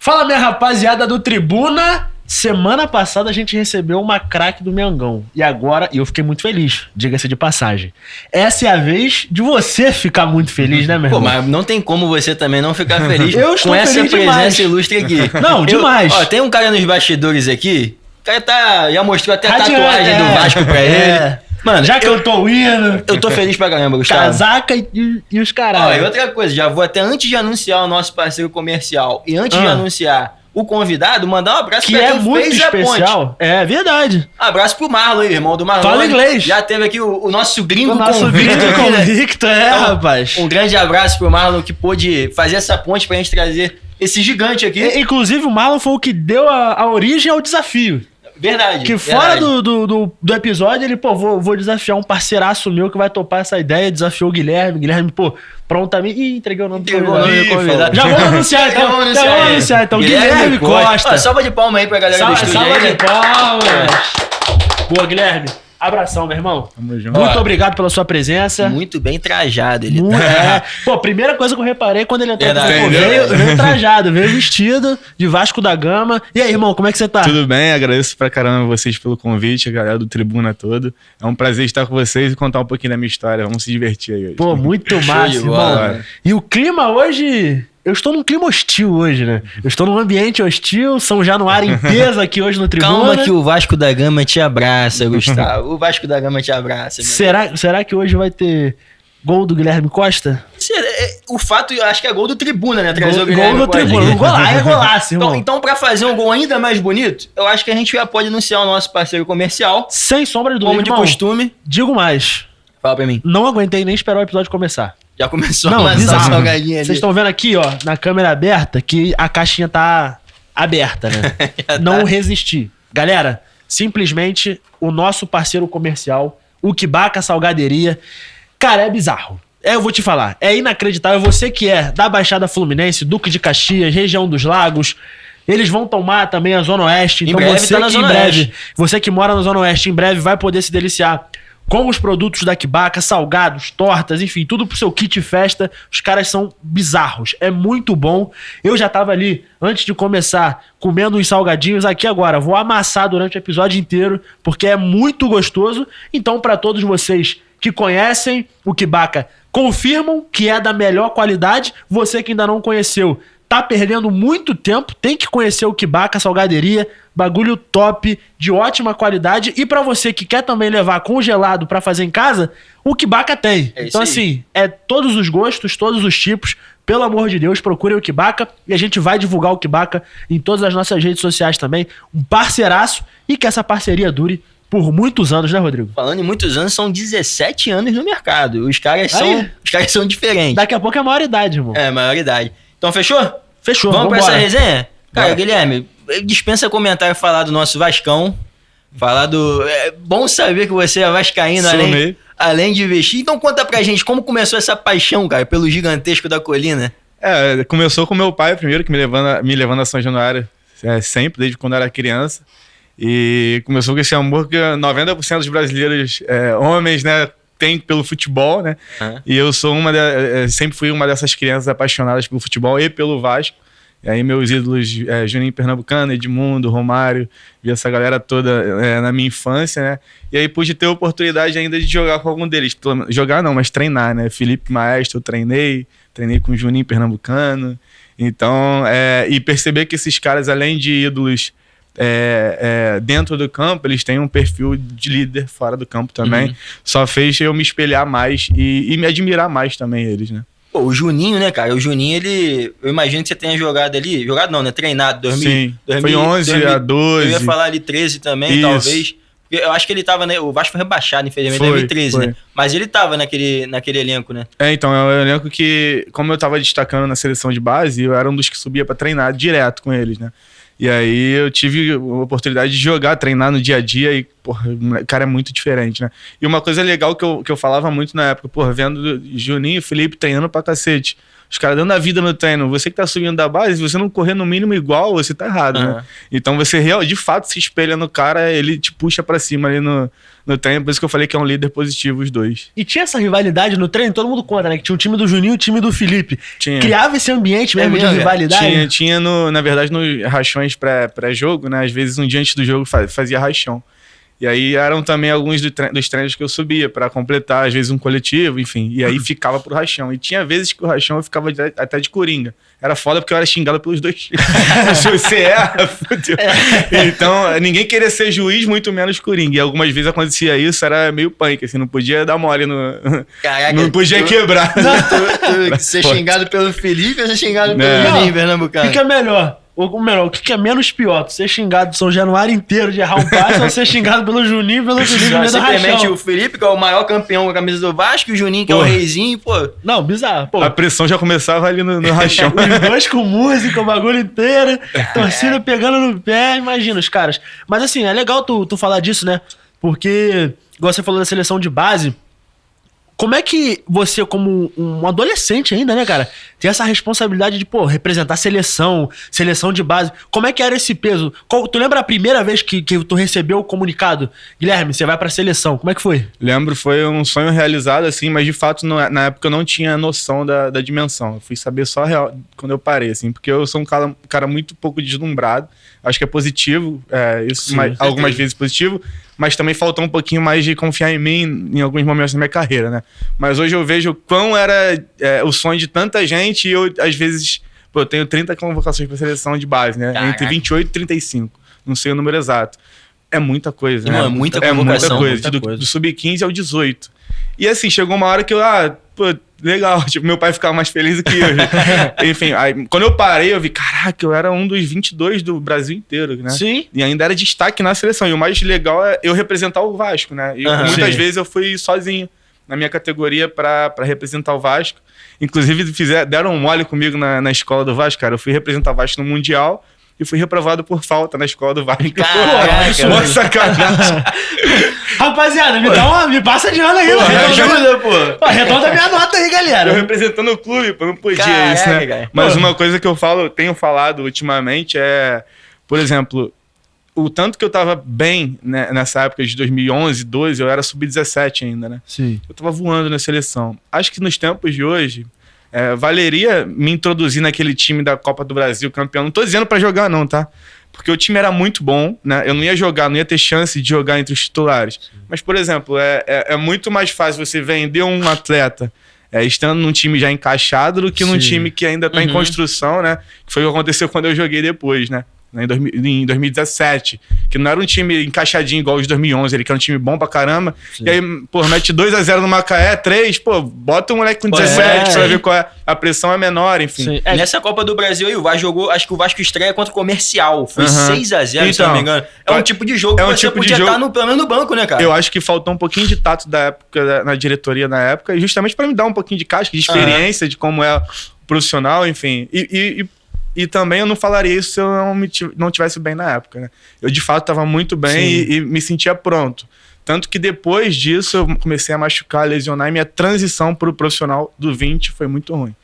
Fala, minha rapaziada do Tribuna. Semana passada a gente recebeu uma craque do Mengão. E agora, eu fiquei muito feliz, diga-se de passagem. Essa é a vez de você ficar muito feliz, né, meu irmão? Pô, mas não tem como você também não ficar feliz Eu estou com essa feliz presença demais. ilustre aqui. Não, demais. Ó, tem um cara nos bastidores aqui, o cara já mostrou até a Radiante, tatuagem do Vasco pra ele. Mano, já que eu tô indo, eu tô feliz pra caramba, Gustavo. casaca e os Ó, e caralho. outra coisa, já vou até antes de anunciar o nosso parceiro comercial e antes de anunciar o convidado, mandar um abraço Que pra é quem muito fez a ponte. especial. É verdade. Abraço pro Marlon aí, irmão do Marlon. Fala inglês. Já teve aqui o nosso gringo O nosso convicto gringo aqui, né? convicto, Então, rapaz. Um grande abraço pro Marlon que pôde fazer essa ponte pra gente trazer esse gigante aqui. Inclusive, o Marlon foi o que deu a origem ao desafio. Verdade. Que fora do episódio, ele, pô, vou desafiar um parceiraço meu que vai topar essa ideia, desafiou o Guilherme. Guilherme, pô, prontamente. Ih, entreguei o nome do convidado. Já vamos anunciar então. Guilherme Costa. Ó, salva de palma aí pra galera do estúdio. Salva aí, de né? palmas. Boa, Guilherme. Abração, meu irmão. Tamo junto. Muito obrigado pela sua presença. Muito bem trajado ele. Pô, primeira coisa que eu reparei quando ele entrou, Verdade. pô, veio trajado, veio vestido de Vasco da Gama. E aí, irmão, como é que você tá? Tudo bem, agradeço pra caramba vocês pelo convite, a galera do Tribuna todo. É um prazer estar com vocês e contar um pouquinho da minha história. Vamos se divertir aí hoje. Pô, muito massa, de irmão. bola. E o clima hoje... Eu estou num clima hostil hoje, né? Eu estou num ambiente hostil, São Januário em peso aqui hoje no Tribuna. Calma que o Vasco da Gama te abraça, Gustavo. O Vasco da Gama te abraça. Meu Será que hoje vai ter gol do Guilherme Costa? O fato, eu acho que é gol do Tribuna, né? Trazer o Gol Guilherme do Costa. Tribuna. É golaço, irmão. Então, pra fazer um gol ainda mais bonito, eu acho que a gente já pode anunciar o nosso parceiro comercial. Sem sombra de dúvida, Como de irmão. costume. Digo mais. Fala pra mim. Não aguentei nem esperar o episódio começar. Já começou Não, a amassar bizarro. a salgadinha ali. Vocês estão vendo aqui, ó, na câmera aberta, que a caixinha tá aberta, né? Já Não tá. resisti. Galera, simplesmente o nosso parceiro comercial, o Kibaca Salgaderia, cara, é bizarro. Eu vou te falar, é inacreditável. Você que é da Baixada Fluminense, Duque de Caxias, região dos Lagos, eles vão tomar também a Zona Oeste. Em Então breve você tá na que Zona em breve, Oeste. você que mora na Zona Oeste, em breve vai poder se deliciar com os produtos da Kibaca, salgados, tortas, enfim, tudo pro seu kit festa. Os caras são bizarros, é muito bom. Eu já tava ali, antes de começar, comendo uns salgadinhos. Aqui agora, vou amassar durante o episódio inteiro, porque é muito gostoso. Então, para todos vocês que conhecem o Kibaca, confirmam que é da melhor qualidade. Você que ainda não conheceu, tá perdendo muito tempo, tem que conhecer o Kibaca Salgaderia, bagulho top, de ótima qualidade. E pra você que quer também levar congelado pra fazer em casa, o Kibaca tem. É isso Então aí. assim, é todos os gostos, todos os tipos. Pelo amor de Deus, procurem o Kibaca e a gente vai divulgar o Kibaca em todas as nossas redes sociais também. Um parceiraço e que essa parceria dure por muitos anos, né, Rodrigo? Falando em muitos anos, são 17 anos no mercado. Os caras são diferentes. Daqui a pouco é a maioridade, irmão. É, maioridade. Então, fechou? Fechou, Vamos pra vambora. essa resenha? Cara, Bora. Guilherme, dispensa comentário falar do nosso Vascão. Falar do... É bom saber que você é vascaíno, além de investir. Então conta pra gente como começou essa paixão, cara, pelo gigantesco da colina. Começou com meu pai primeiro, que me levando a São Januário sempre, desde quando eu era criança. E começou com esse amor que 90% dos brasileiros, homens, né, tem pelo futebol, né? E eu sou sempre fui uma dessas crianças apaixonadas pelo futebol e pelo Vasco. E aí meus ídolos, Juninho Pernambucano, Edmundo, Romário, vi essa galera toda na minha infância, né? E aí pude ter a oportunidade ainda de jogar com algum deles. Jogar não, mas treinar, né? Felipe Maestro eu treinei com o Juninho Pernambucano. Então, e perceber que esses caras, além de ídolos dentro do campo, eles têm um perfil de líder fora do campo também. Só fez eu me espelhar mais e me admirar mais também eles, né? Pô, o Juninho, né, cara? O Juninho, eu imagino que você tenha jogado ali. Jogado não, né? Treinado. Sim, foi 11 a 12. Eu ia falar ali 13 também, Isso. talvez. Eu acho que ele tava, né? O Vasco foi rebaixado, infelizmente, em 2013, né? Mas ele tava naquele elenco, né? Então, é um elenco que, como eu tava destacando na seleção de base, eu era um dos que subia pra treinar direto com eles, né? E aí eu tive a oportunidade de jogar, treinar no dia a dia e, porra, o cara é muito diferente, né? E uma coisa legal que eu falava muito na época, porra, vendo Juninho e Felipe treinando pra cacete. os caras dando a vida no treino. Você que tá subindo da base, se você não correr no mínimo igual, você tá errado, né? Então você de fato se espelha no cara, ele te puxa pra cima ali no treino. Por isso que eu falei que é um líder positivo os dois. E tinha essa rivalidade no treino, todo mundo conta, né? Que tinha o time do Juninho e o time do Felipe. Criava esse ambiente mesmo de rivalidade? Tinha na verdade, nos rachões pré-jogo, né? Às vezes um dia antes do jogo fazia rachão. E aí eram também alguns dos treinos que eu subia pra completar, às vezes um coletivo, enfim. E aí ficava pro rachão. E tinha vezes que o rachão eu ficava até de coringa. Era foda porque eu era xingado pelos dois. Se você erra, fudeu. Então, ninguém queria ser juiz, muito menos coringa. E algumas vezes acontecia isso, era meio punk, assim, não podia dar mole Caraca, não podia quebrar. Ser xingado pelo Felipe ou ser xingado pelo Juninho, Pernambucano? O que é melhor? O que é menos pior? Tu ser xingado de São Januário inteiro de errar um passe ou ser xingado pelo Juninho e pelo Felipe no meio do rachão? Simplesmente o Felipe, que é o maior campeão com a camisa do Vasco, e o Juninho, que é o reizinho, pô. Não, bizarro. Pô. A pressão já começava ali no rachão. Os dois com música, o bagulho inteiro, torcida pegando no pé, imagina os caras. Mas assim, é legal tu falar disso, né? Porque, igual você falou da seleção de base, como é que você, como um adolescente ainda, né, cara, tem essa responsabilidade de, pô, representar seleção de base. Como é que era esse peso? Tu lembra a primeira vez que tu recebeu o comunicado? Guilherme, você vai pra seleção. Como é que foi? Lembro, foi um sonho realizado, assim, mas de fato, na época eu não tinha noção da dimensão. Eu fui saber só quando eu parei, assim, porque eu sou um cara muito pouco deslumbrado. Acho que é positivo, isso, Sim, mas, algumas vezes positivo, mas também faltou um pouquinho mais de confiar em mim em alguns momentos da minha carreira, né? Mas hoje eu vejo quão era o sonho de tanta gente e eu, às vezes, eu tenho 30 convocações para seleção de base, né? Caraca. Entre 28 e 35. Não sei o número exato. É muita coisa, né? É muita convocação. Muita coisa. Do sub-15 ao 18. E assim, chegou uma hora que eu, legal. Tipo, meu pai ficava mais feliz do que eu. Enfim, aí, quando eu parei, eu vi, caraca, eu era um dos 22 do Brasil inteiro, né? Sim. E ainda era destaque na seleção. E o mais legal é eu representar o Vasco, né? E muitas vezes eu fui sozinho na minha categoria pra representar o Vasco. Inclusive, deram um mole comigo na escola do Vasco, cara. Eu fui representar o Vasco no Mundial e fui reprovado por falta na escola do Vasco. Caraca, mó sacanagem. Rapaziada, me passa de ano aí, mano. Ajuda, pô. Arredonda minha nota aí, galera. Eu representando o clube, pô, não podia isso, né? Cara. Mas uma coisa que eu tenho falado ultimamente é, por exemplo, o tanto que eu tava bem, né, nessa época de 2011, 12, eu era sub-17 ainda, né? Sim. Eu tava voando na seleção. Acho que nos tempos de hoje, valeria me introduzir naquele time da Copa do Brasil, campeão. Não tô dizendo pra jogar não, tá? Porque o time era muito bom, né? Eu não ia jogar, não ia ter chance de jogar entre os titulares. Sim. Mas, por exemplo, é muito mais fácil você vender um atleta estando num time já encaixado do que num time que ainda tá em construção, né? Que foi o que aconteceu quando eu joguei depois, né? Em 2017, que não era um time encaixadinho igual os de 2011, ele que era um time bom pra caramba. Sim. E aí, pô, mete 2-0 no Macaé, 3, pô, bota um moleque com 17 pra ver qual é. A pressão é menor, enfim. Nessa Copa do Brasil aí, o Vasco jogou, acho que o Vasco estreia contra o Comercial, foi 6-0, então, se não me engano. É um tipo de jogo que você podia estar pelo menos no banco, né, cara? Eu acho que faltou um pouquinho de tato da época, na diretoria na época, e justamente pra me dar um pouquinho de casca, de experiência, de como é o profissional, enfim. E também eu não falaria isso se eu não tivesse bem na época, né? Eu, de fato, estava muito bem e me sentia pronto. Tanto que depois disso eu comecei a machucar, lesionar, e minha transição pro profissional do 20 foi muito ruim.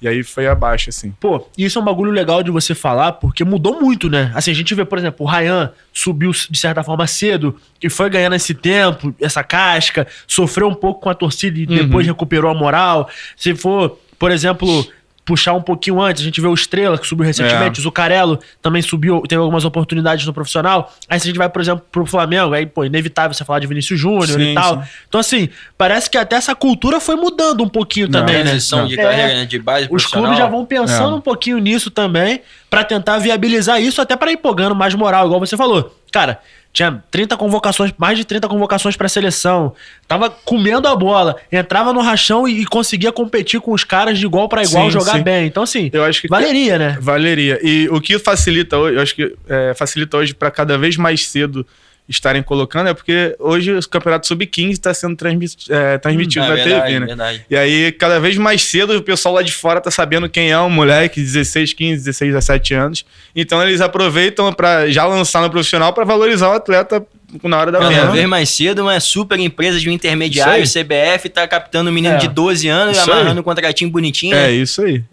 E aí foi abaixo, assim. Pô, isso é um bagulho legal de você falar, porque mudou muito, né? Assim, a gente vê, por exemplo, o Ryan subiu de certa forma cedo e foi ganhando esse tempo, essa casca, sofreu um pouco com a torcida e depois recuperou a moral. Se for, por exemplo, puxar um pouquinho antes, a gente vê o Estrela, que subiu recentemente, o Zuccarello também subiu, teve algumas oportunidades no profissional. Aí se a gente vai, por exemplo, pro Flamengo, aí, pô, inevitável você falar de Vinícius Júnior e tal. Sim. Então, assim, parece que até essa cultura foi mudando um pouquinho também, né? De carreira, né? De base os clubes já vão pensando um pouquinho nisso também, pra tentar viabilizar isso, até pra ir pegando mais moral, igual você falou. Cara, tinha 30 convocações, mais de 30 convocações pra seleção. Tava comendo a bola. Entrava no rachão e conseguia competir com os caras de igual pra igual, jogar bem. Então, assim, eu acho que valeria, né? Valeria. E o que facilita hoje, eu acho que facilita hoje pra cada vez mais cedo estarem colocando, é porque hoje o campeonato sub-15 está sendo transmitido na TV, né? Verdade. E aí, cada vez mais cedo, o pessoal lá de fora tá sabendo quem é um moleque de 16, 15, 16, 17 anos. Então, eles aproveitam para já lançar no profissional para valorizar o atleta na hora da Cada venda. vez mais cedo, uma super empresa de um intermediário, CBF, tá captando um menino de 12 anos e Isso amarrando aí. um contratinho bonitinho. É, né? isso aí.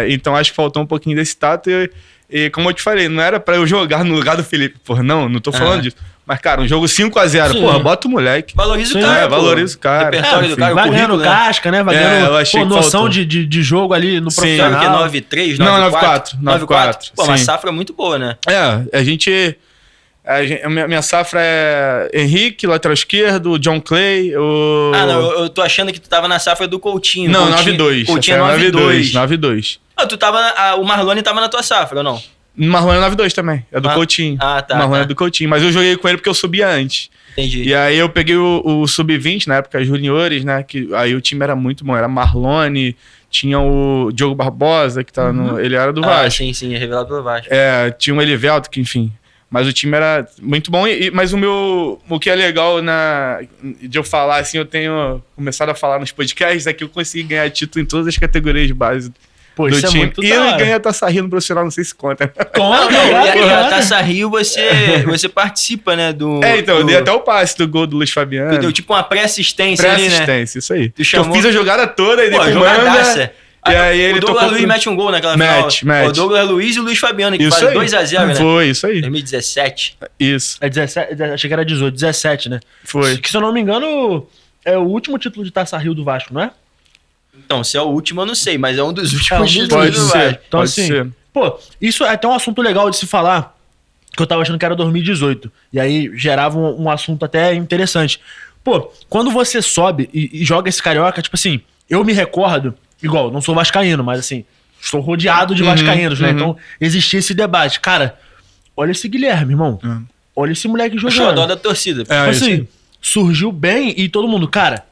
Então acho que faltou um pouquinho desse tato e como eu te falei, não era pra eu jogar no lugar do Felipe. Porra, não tô falando disso. Mas, cara, um jogo 5-0, porra, bota o moleque. Valoriza o Sim, cara, pô. valoriza o cara. O repertório do cara, o Vai ganhando currículo, né? casca, né? Vai eu ganhando achei que noção faltou. de jogo ali no Sim. profissional. Que 9-3, 9-4? Não, 9-4. 9-4. Pô, uma Sim. safra muito boa, né? A minha safra é Henrique, lateral esquerdo, John Clay, Ah, não, eu tô achando que tu tava na safra do Coutinho. Não, Coutinho, 9-2. Coutinho é Essa é 9-2. 9-2. Ah, o Marlone tava na tua safra, ou não? Marlon é 9-2 também, é do Coutinho. Ah, tá. Marlon tá. é do Coutinho, mas eu joguei com ele porque eu subia antes. Entendi. E aí eu peguei o Sub-20, na época, juniores, né? Que aí o time era muito bom. Era Marlone, tinha o Diogo Barbosa, que tá no. Ele era do Vasco. Sim, é revelado pelo Vasco. Tinha o Elivelto, que enfim. Mas o time era muito bom. Mas o que é legal de eu falar, assim, eu tenho começado a falar nos podcasts, é que eu consegui ganhar título em todas as categorias de base Pô, do isso time. é muito E da eu hora. ganhei a Taça Rio no profissional, não sei se conta. Não, e a Taça Rio você participa, né? Eu dei até o passe do gol do Luiz Fabiano. Tu deu tipo uma pré-assistência ali, né? Pré-assistência, isso aí. Tu chamou- Eu fiz a jogada toda e dei Pô, pro jogadaça. Manga. E aí ele o Douglas tocou Luiz pro- mete um gol naquela Mete. final. O Douglas Luiz e o Luiz Fabiano, que Isso faz aí. 2-0, né? Foi, isso aí. 2017. Isso. É 17, achei que era 18, 17, né? Foi. Que se eu não me engano, é o último título de Taça Rio do Vasco, não é? Então, se é o último, eu não sei, mas é um dos É um últimos dos títulos Pode do ser. Vasco. Então, Pode assim, ser. pô, isso é até um assunto legal de se falar, que eu tava achando que era 2018. E aí gerava um assunto até interessante. Pô, quando você sobe e joga esse carioca, tipo assim, eu me recordo, igual, não sou vascaíno, mas assim, estou rodeado de vascaínos, né? Então, existia esse debate. Cara, olha esse Guilherme, irmão. Olha esse moleque O jogando. xodó da torcida. Tipo isso assim, aí. surgiu bem e todo mundo, cara,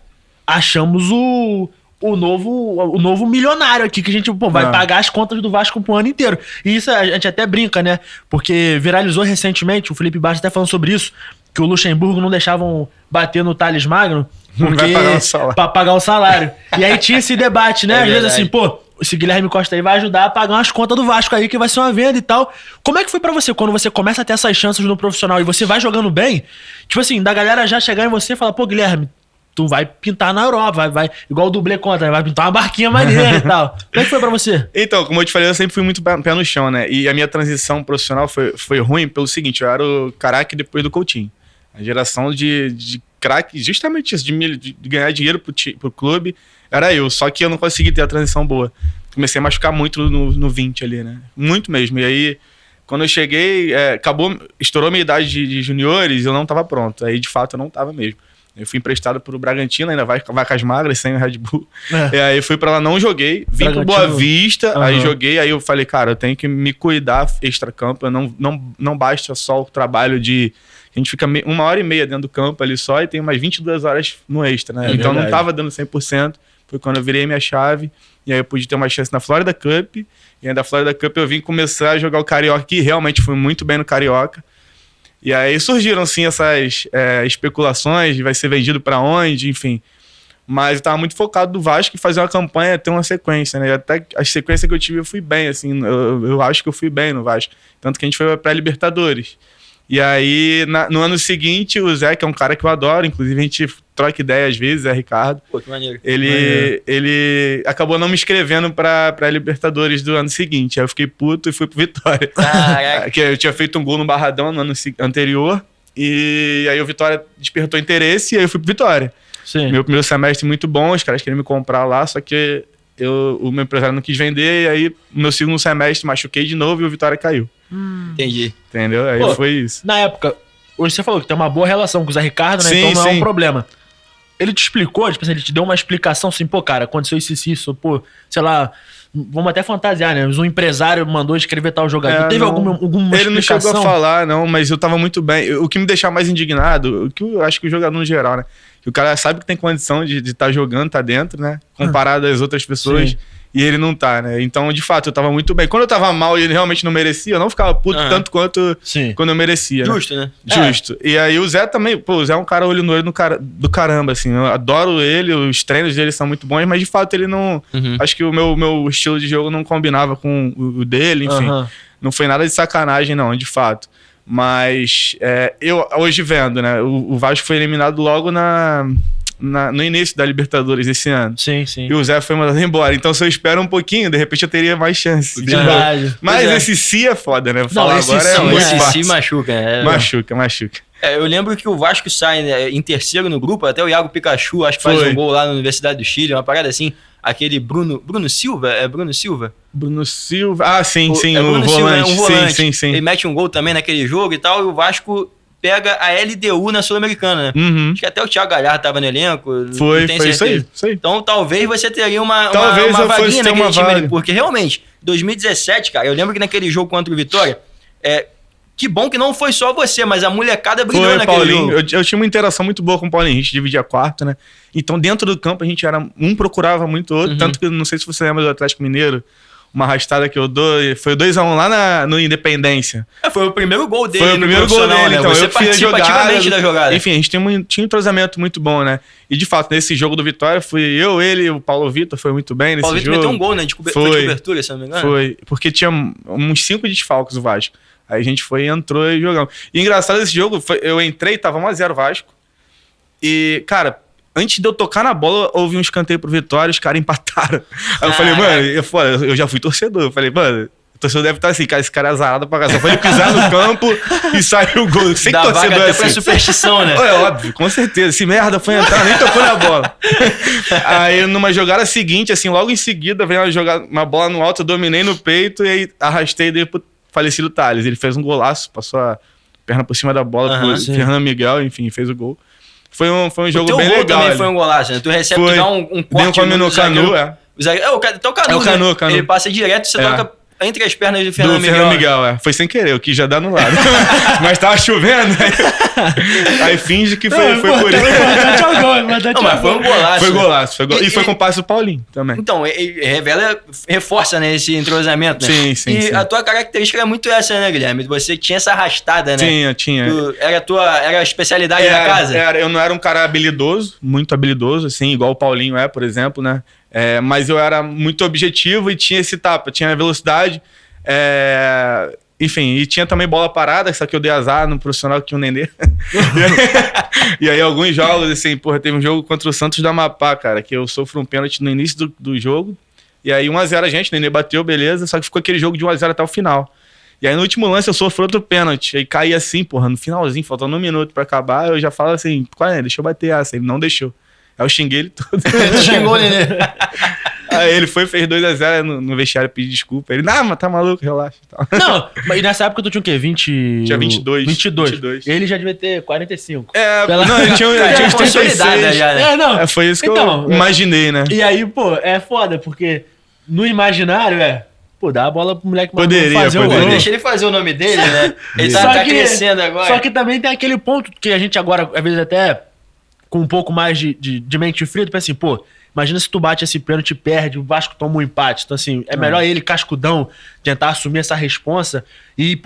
achamos o novo milionário aqui, que a gente vai pagar as contas do Vasco pro ano inteiro. E isso a gente até brinca, né? Porque viralizou recentemente, o Felipe Bastos até falando sobre isso, que o Luxemburgo não deixavam bater no Thales Magno porque Vai pagar o salário. pra pagar o salário. E aí tinha esse debate, né? É Às vezes verdade. assim, pô, esse Guilherme Costa aí vai ajudar a pagar umas contas do Vasco aí, que vai ser uma venda e tal. Como é que foi pra você quando você começa a ter essas chances no profissional e você vai jogando bem? Tipo assim, da galera já chegar em você e falar, pô, Guilherme, tu vai pintar na Europa, vai igual o dublê conta, né? Vai pintar uma barquinha maneira e tal. Como é que foi pra você? Então, como eu te falei, eu sempre fui muito pé no chão, né? E a minha transição profissional foi ruim pelo seguinte, eu era o craque depois do Coutinho. A geração de craque, justamente isso, de ganhar dinheiro pro clube, era eu. Só que eu não consegui ter a transição boa. Comecei a machucar muito no 20 ali, né? Muito mesmo. E aí, quando eu cheguei, estourou minha idade de juniores, eu não tava pronto. Aí, de fato, eu não tava mesmo. Eu fui emprestado pro Bragantino, ainda vacas magras, sem o Red Bull. É. E aí fui pra lá, não joguei. Vim pro Bragantino. Boa Vista, Aham. aí joguei. Aí eu falei, cara, eu tenho que me cuidar extra-campo. Eu não basta só o trabalho de... A gente fica 1h30 dentro do campo ali só e tem umas 22 horas no extra, né? É Então verdade. não tava dando 100%. Foi quando eu virei minha chave. E aí eu pude ter uma chance na Florida Cup. E aí da Florida Cup eu vim começar a jogar o Carioca, que realmente fui muito bem no Carioca. E aí surgiram, sim, essas especulações de vai ser vendido pra onde, enfim. Mas eu tava muito focado do Vasco e fazer uma campanha, ter uma sequência, né? E até a sequência que eu tive, eu fui bem, assim. Eu acho que eu fui bem no Vasco. Tanto que a gente foi pra pré-Libertadores. E aí, no ano seguinte, o Zé, que é um cara que eu adoro, inclusive a gente troca ideia às vezes, é Ricardo. Pô, que maneiro. Ele acabou não me inscrevendo pra Libertadores do ano seguinte. Aí eu fiquei puto e fui pro Vitória. Caraca. Que eu tinha feito um gol no Barradão no ano anterior. E aí o Vitória despertou interesse e aí eu fui pro Vitória. Sim. Meu primeiro semestre muito bom, os caras queriam me comprar lá, só que o meu empresário não quis vender. E aí o meu segundo semestre machuquei de novo e o Vitória caiu. Entendi. Entendeu? Aí Pô, foi isso. Na época, hoje você falou que tem uma boa relação com o Zé Ricardo, né? Sim, Então não é um sim. problema. Ele te explicou, tipo assim, ele te deu uma explicação assim, pô, cara, aconteceu isso, pô, sei lá, vamos até fantasiar, né? Um empresário mandou escrever tal jogador. Teve não, alguma ele não explicação? chegou a falar, não, mas eu tava muito bem. O que me deixava mais indignado, o que eu acho que o jogador no geral, né? Que o cara sabe que tem condição de estar jogando, tá dentro, né? Comparado às outras pessoas. Sim. E ele não tá, né? Então, de fato, eu tava muito bem. Quando eu tava mal e ele realmente não merecia, eu não ficava puto tanto quanto Sim. quando eu merecia. Né? Justo, né? Justo. E aí o Zé também, pô, o Zé é um cara olho no olho do caramba, assim. Eu adoro ele, os treinos dele são muito bons, mas de fato ele não. Acho que o meu estilo de jogo não combinava com o dele, enfim. Aham. Não foi nada de sacanagem, não, de fato. Mas eu hoje vendo, né? O Vasco foi eliminado logo no início da Libertadores esse ano. Sim, sim. E o Zé foi mandado embora. Então, se eu espero um pouquinho, de repente eu teria mais chance. Verdade. Mas esse si é foda, né? Esse si machuca. Machuca. Eu lembro que o Vasco sai, né, em terceiro no grupo, até o Iago Pikachu, acho que faz um gol lá na Universidade do Chile, uma parada assim. Aquele Bruno Silva, Bruno Silva? Bruno Silva. Ah, sim, Bruno volante. Silva, um volante. Sim. Ele mete um gol também naquele jogo e tal, e o Vasco pega a LDU na Sul-Americana, né? Uhum. Acho que até o Thiago Galhardo tava no elenco. Foi isso aí. Então talvez você teria uma ter vaguinha naquele uma time vaga. ali, porque realmente, 2017, cara, eu lembro que naquele jogo contra o Vitória, que bom que não foi só você, mas a molecada brilhou naquele Paulinho. jogo. Eu tinha uma interação muito boa com o Paulinho, a gente dividia quarto, né? Então dentro do campo a gente um procurava muito o outro, tanto que não sei se você lembra do Atlético Mineiro, uma arrastada que eu dou, foi 2-1 lá no Independência. Foi o primeiro gol dele. Foi o primeiro gol dele, né? então Você eu fiz a jogada, ativamente da jogada. Enfim, a gente tinha um entrosamento muito bom, né? E de fato, nesse jogo do Vitória, fui eu, ele e o Paulo Vitor, foi muito bem nesse jogo. O Paulo Vitor meteu um gol, né? Foi de cobertura, se não me engano. Foi, porque tinha uns 5 desfalques o Vasco. Aí a gente foi, entrou e jogamos. E engraçado esse jogo, eu entrei, tava 1-0 Vasco. E, cara, antes de eu tocar na bola, houve um escanteio pro Vitória, os caras empataram. Aí eu falei, mano, eu já fui torcedor. Eu falei, mano, o torcedor deve estar assim, cara, esse cara é azarado pra casa. Só foi ele pisar no campo e saiu o gol. Sem torcedor vaga até assim. pra superstição, né? É óbvio, com certeza. Se merda foi entrar, nem tocou na bola. Aí numa jogada seguinte, assim, logo em seguida, veio uma bola no alto, eu dominei no peito e aí arrastei dele pro falecido Thales. Ele fez um golaço, passou a perna por cima da bola pro Fernando Miguel, enfim, fez o gol. Foi um jogo bem legal. O teu gol também foi um golaço, né? Tu recebe, tu dá um corte no Canu, Então o Canu, Canu. Ele passa direto, você toca entre as pernas do Fernando Miguel. Foi sem querer, eu quis já dar no lado. Mas tava chovendo, aí finge que foi por isso. Mas foi um golaço. Foi golaço. E foi com o passe do Paulinho também. Então, reforça, né, esse entrosamento, né? Sim. E a tua característica é muito essa, né, Guilherme? Você tinha essa arrastada, né? Tinha. Era a especialidade da casa? Eu não era um cara habilidoso, muito habilidoso, assim, igual o Paulinho por exemplo, né? Mas eu era muito objetivo e tinha esse tapa, tinha velocidade, enfim, e tinha também bola parada, só que eu dei azar no profissional que tinha um Nenê. E aí alguns jogos, assim, teve um jogo contra o Santos do Amapá, cara, que eu sofro um pênalti no início do jogo, e aí 1-0 a gente, o Nenê bateu, beleza, só que ficou aquele jogo de 1-0 até o final. E aí no último lance eu sofro outro pênalti, aí caí assim, no finalzinho, faltando 1 minuto pra acabar, eu já falo assim, deixa eu bater essa, ele não deixou. Aí eu xinguei ele todo. Xingou ele, né? Aí ele fez 2-0 no vestiário, pedir desculpa. Ele, mas tá maluco, relaxa. Não, mas nessa época tu tinha o quê? Tinha 22. 22. Ele já devia ter 45. Não, ele tinha uns 36. Já, né? Foi isso que eu imaginei, né? E aí, é foda, porque no imaginário dá a bola pro moleque fazer o gol. Deixa ele fazer o nome dele, né? Ele tá crescendo agora. Só que também tem aquele ponto que a gente agora, às vezes até com um pouco mais de mente fria, tu pensa assim, imagina se tu bate esse pênalti e perde, o Vasco toma um empate. Então, assim, é melhor ele, cascudão, tentar assumir essa responsa. E,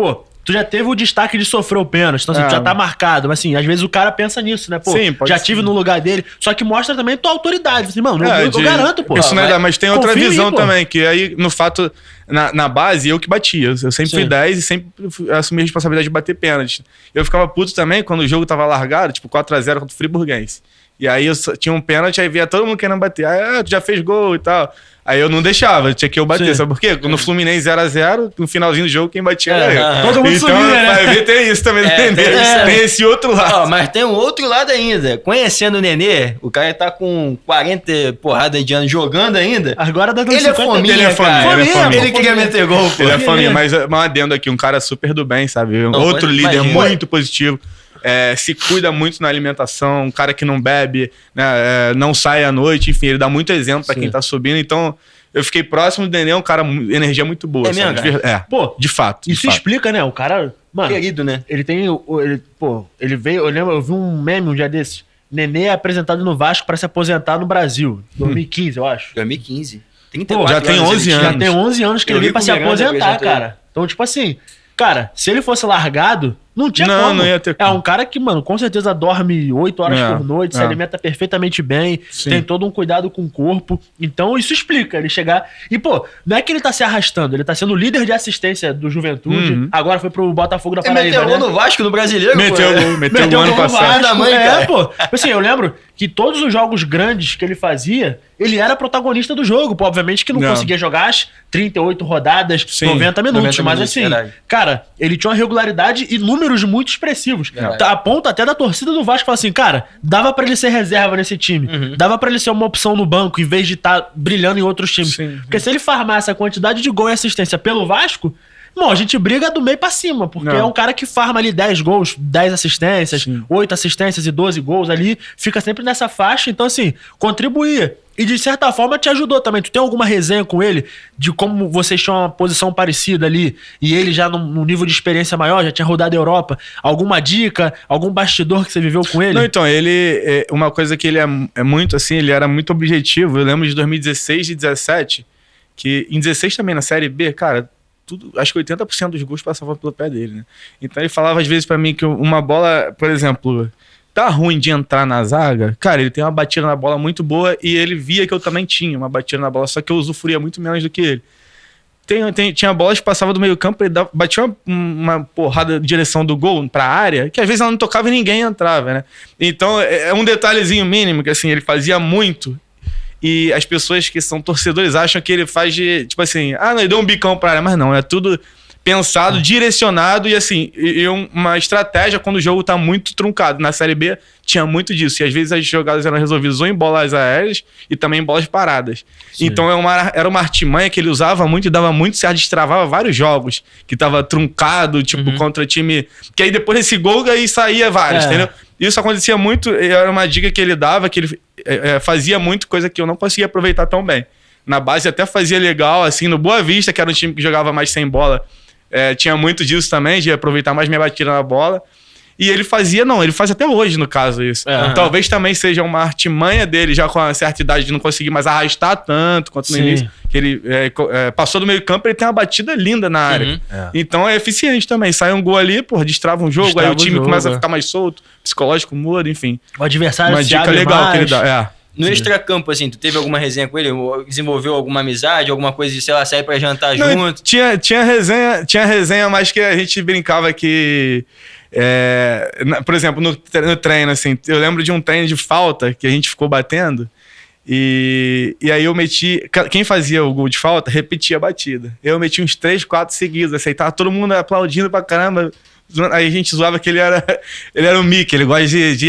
tu já teve o destaque de sofrer o pênalti, então assim, tu já tá marcado. Mas, assim, às vezes o cara pensa nisso, né? Sim, já tive no lugar dele. Só que mostra também tua autoridade. Assim, mano, eu garanto, Isso não é, mas tem outra visão também, que aí, no fato, na base, eu que batia. Eu sempre fui 10 e sempre assumi a responsabilidade de bater pênalti. Eu ficava puto também quando o jogo tava largado, 4-0 contra o Friburguense. E aí eu tinha um pênalti, aí via todo mundo querendo bater. Tu já fez gol e tal. Aí eu não deixava, tinha que eu bater. Sabe por quê? No Fluminense 0-0, no finalzinho do jogo, quem batia era eu. Todo mundo subia, né? Vai ver, tem isso também no Nenê. Tem esse outro lado. Mas tem um outro lado ainda. Conhecendo o Nenê, o cara tá com 40 porradas de anos jogando ainda. Agora dá ele é fominha, ele é fominha. Ele queria meter gol, pô. Ele é fominha, mas um adendo aqui, um cara super do bem, sabe? Outro líder muito positivo. Se cuida muito na alimentação, um cara que não bebe, né, não sai à noite, enfim, ele dá muito exemplo pra quem tá subindo, então eu fiquei próximo do Nenê, um cara, energia muito boa. Mesmo, de fato. Isso explica, né, o cara, mano, querido, né? Ele tem, ele veio, eu vi um meme um dia desses, Nenê é apresentado no Vasco pra se aposentar no Brasil, 2015, eu acho. 2015. Já tem 11 anos. Já tem 11 anos que ele veio pra se aposentar, cara. Então, assim, cara, se ele fosse largado, Não tinha como. Não ia ter como. É um cara que, mano, com certeza dorme 8 horas por noite, se alimenta perfeitamente bem, tem todo um cuidado com o corpo. Então isso explica ele chegar... E, pô, não é que ele tá se arrastando, ele tá sendo líder de assistência do Juventude, agora foi pro Botafogo da Paraíba, meteu gol no Vasco, no Brasileiro, meteu gol ano passado. Pô. Assim, eu lembro que todos os jogos grandes que ele fazia, ele era protagonista do jogo. Pô, obviamente que não conseguia jogar as 38 rodadas, 90 minutos. Mas assim, cara, ele tinha uma regularidade e números muito expressivos. A ponto até da torcida do Vasco falar assim, cara, dava pra ele ser reserva nesse time. Dava pra ele ser uma opção no banco, em vez de estar brilhando em outros times. Porque se ele farmar essa quantidade de gol e assistência pelo Vasco... Bom, a gente briga do meio pra cima, porque é um cara que farma ali 10 gols, 10 assistências, 8 assistências e 12 gols ali, fica sempre nessa faixa, então assim, contribuía. E de certa forma te ajudou também. Tu tem alguma resenha com ele de como vocês tinham uma posição parecida ali e ele já num nível de experiência maior, já tinha rodado a Europa? Alguma dica, algum bastidor que você viveu com ele? Não, então, ele... Uma coisa que ele é muito assim, ele era muito objetivo. Eu lembro de 2016 e 2017, que em 2016 também na Série B, cara... acho que 80% dos gols passavam pelo pé dele, né? Então ele falava às vezes pra mim que uma bola, por exemplo, tá ruim de entrar na zaga, cara, ele tem uma batida na bola muito boa e ele via que eu também tinha uma batida na bola, só que eu usufruía muito menos do que ele. Tinha bolas que passavam do meio campo, ele batia uma porrada de direção do gol pra área, que às vezes ela não tocava e ninguém entrava, né? Então é um detalhezinho mínimo que assim, ele fazia muito. E as pessoas que são torcedores acham que ele faz de, tipo assim, ele deu um bicão pra área, mas não, é tudo pensado, direcionado e assim, uma estratégia quando o jogo tá muito truncado. Na Série B tinha muito disso, e às vezes as jogadas eram resolvidas ou em bolas aéreas e também em bolas paradas. Sim. Então era uma artimanha que ele usava muito e dava muito certo, destravava vários jogos, que tava truncado, tipo, contra time... Que aí depois desse gol, aí saía vários, entendeu? Isso acontecia muito, era uma dica que ele dava, que ele fazia muito, coisa que eu não conseguia aproveitar tão bem. Na base até fazia legal, assim, no Boa Vista, que era um time que jogava mais sem bola, tinha muito disso também, de aproveitar mais minha batida na bola. E ele ele faz até hoje, no caso, isso. Talvez também seja uma artimanha dele, já com uma certa idade, de não conseguir mais arrastar tanto quanto no início. Que ele passou do meio campo, ele tem uma batida linda na área. Então é eficiente também. Sai um gol ali, destrava um jogo, aí o time começa a ficar mais solto, psicológico muda, enfim. O adversário uma dica legal mais. Que ele dá. No extracampo, assim, tu teve alguma resenha com ele? Desenvolveu alguma amizade, alguma coisa de, sei lá, sair pra jantar junto? Tinha resenha, mas que a gente brincava que... por exemplo, no treino, assim, eu lembro de um treino de falta que a gente ficou batendo e aí eu meti... Quem fazia o gol de falta repetia a batida. Eu meti uns 3, 4 seguidos, assim, tava todo mundo aplaudindo pra caramba. Aí a gente zoava que ele era o Mickey, ele gosta de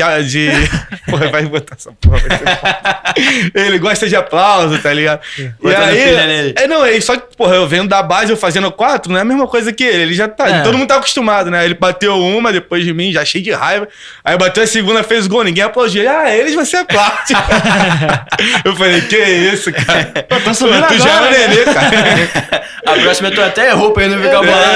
porra, vai botar essa porra. Ele gosta de aplauso, tá ligado? E aí, só que, porra, eu vendo da base, eu fazendo 4, não é a mesma coisa que ele já tá, todo mundo tá acostumado, né? Ele bateu uma depois de mim, já cheio de raiva, aí bateu a segunda, fez gol, ninguém aplaudiu, eles você aplaude. Eu falei, que isso, cara? Tô subindo tu agora, já é um nenê, cara. A próxima tu até errou pra ele não ficar bolado.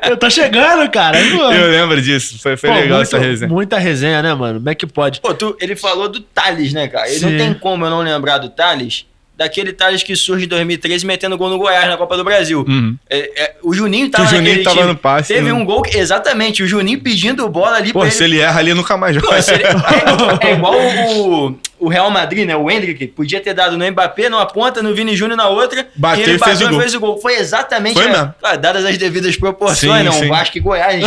Eu tô chegando, cara. Eu lembro disso, foi legal essa resenha. Muita resenha, né, mano? Como é que pode? Pô, ele falou do Thales, né, cara? Ele não tem como eu não lembrar do Thales, daquele Thales que surge em 2013 metendo gol no Goiás na Copa do Brasil. O Juninho tava naquele time. Tava no passe. Teve um gol, exatamente, o Juninho pedindo bola ali pra ele. Se ele erra ali, nunca mais joga. É igual o Real Madrid, né? O Hendrick podia ter dado no Mbappé numa ponta, no Vini Júnior na outra. Bateu e ele fez o gol. Foi exatamente... mesmo. Claro, dadas as devidas proporções, sim, né? Um Vasco e Goiás, a gente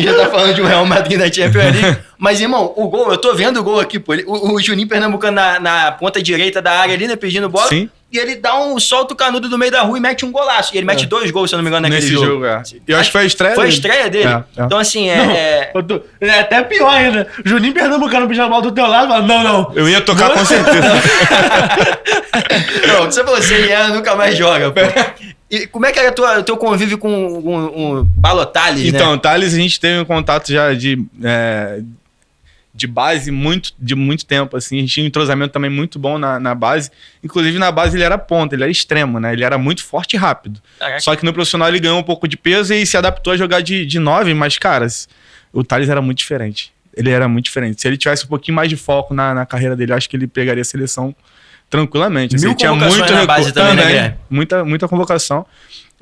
já tá falando de um Real Madrid na Champions League. Mas, irmão, o gol, eu tô vendo o gol aqui, pô. O Juninho Pernambucano na ponta direita da área ali, né? Pedindo bola. Sim. E ele solta o canudo do meio da rua e mete um golaço. E ele mete 2 gols, se eu não me engano, naquele jogo. Eu acho que foi a estreia dele. Foi a estreia dele. Então, assim, é até pior ainda. Juninho Pernambucano pedindo a bola do teu lado, fala, não. Eu ia tocar com certeza. Não, se você nunca mais joga, pô. E como é que era o teu convívio com o Thales, então, né? Então, Thales, a gente teve um contato já de base de muito tempo, assim. A gente tinha um entrosamento também muito bom na base. Inclusive, na base ele era ponta, ele era extremo, né? Ele era muito forte e rápido. Caraca. Só que no profissional ele ganhou um pouco de peso e se adaptou a jogar de 9, mas, cara, o Thales era muito diferente. Ele era muito diferente. Se ele tivesse um pouquinho mais de foco na carreira dele, eu acho que ele pegaria a seleção tranquilamente. Assim, tinha muito na base também, né? muita convocação.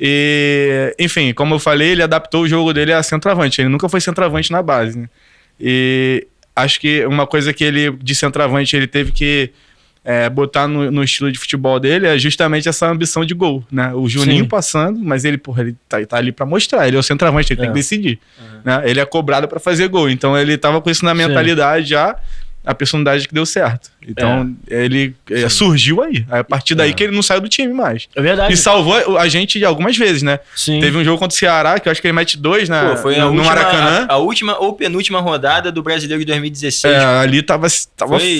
E, enfim, como eu falei, ele adaptou o jogo dele a centroavante. Ele nunca foi centroavante na base, né? E acho que uma coisa que ele, de centroavante, ele teve que botar no estilo de futebol dele é justamente essa ambição de gol, né? O Juninho passando, mas ele, ele tá ali pra mostrar. Ele é o centroavante, ele tem que decidir. Né? Ele é cobrado pra fazer gol. Então ele tava com isso na mentalidade já, a personalidade que deu certo. Então ele surgiu aí. A partir daí que ele não saiu do time mais. É verdade. E salvou a gente algumas vezes, né? Sim. Teve um jogo contra o Ceará, que eu acho que ele mete 2, né? Pô, foi no Maracanã. A última ou penúltima rodada do Brasileiro de 2016. Ali tava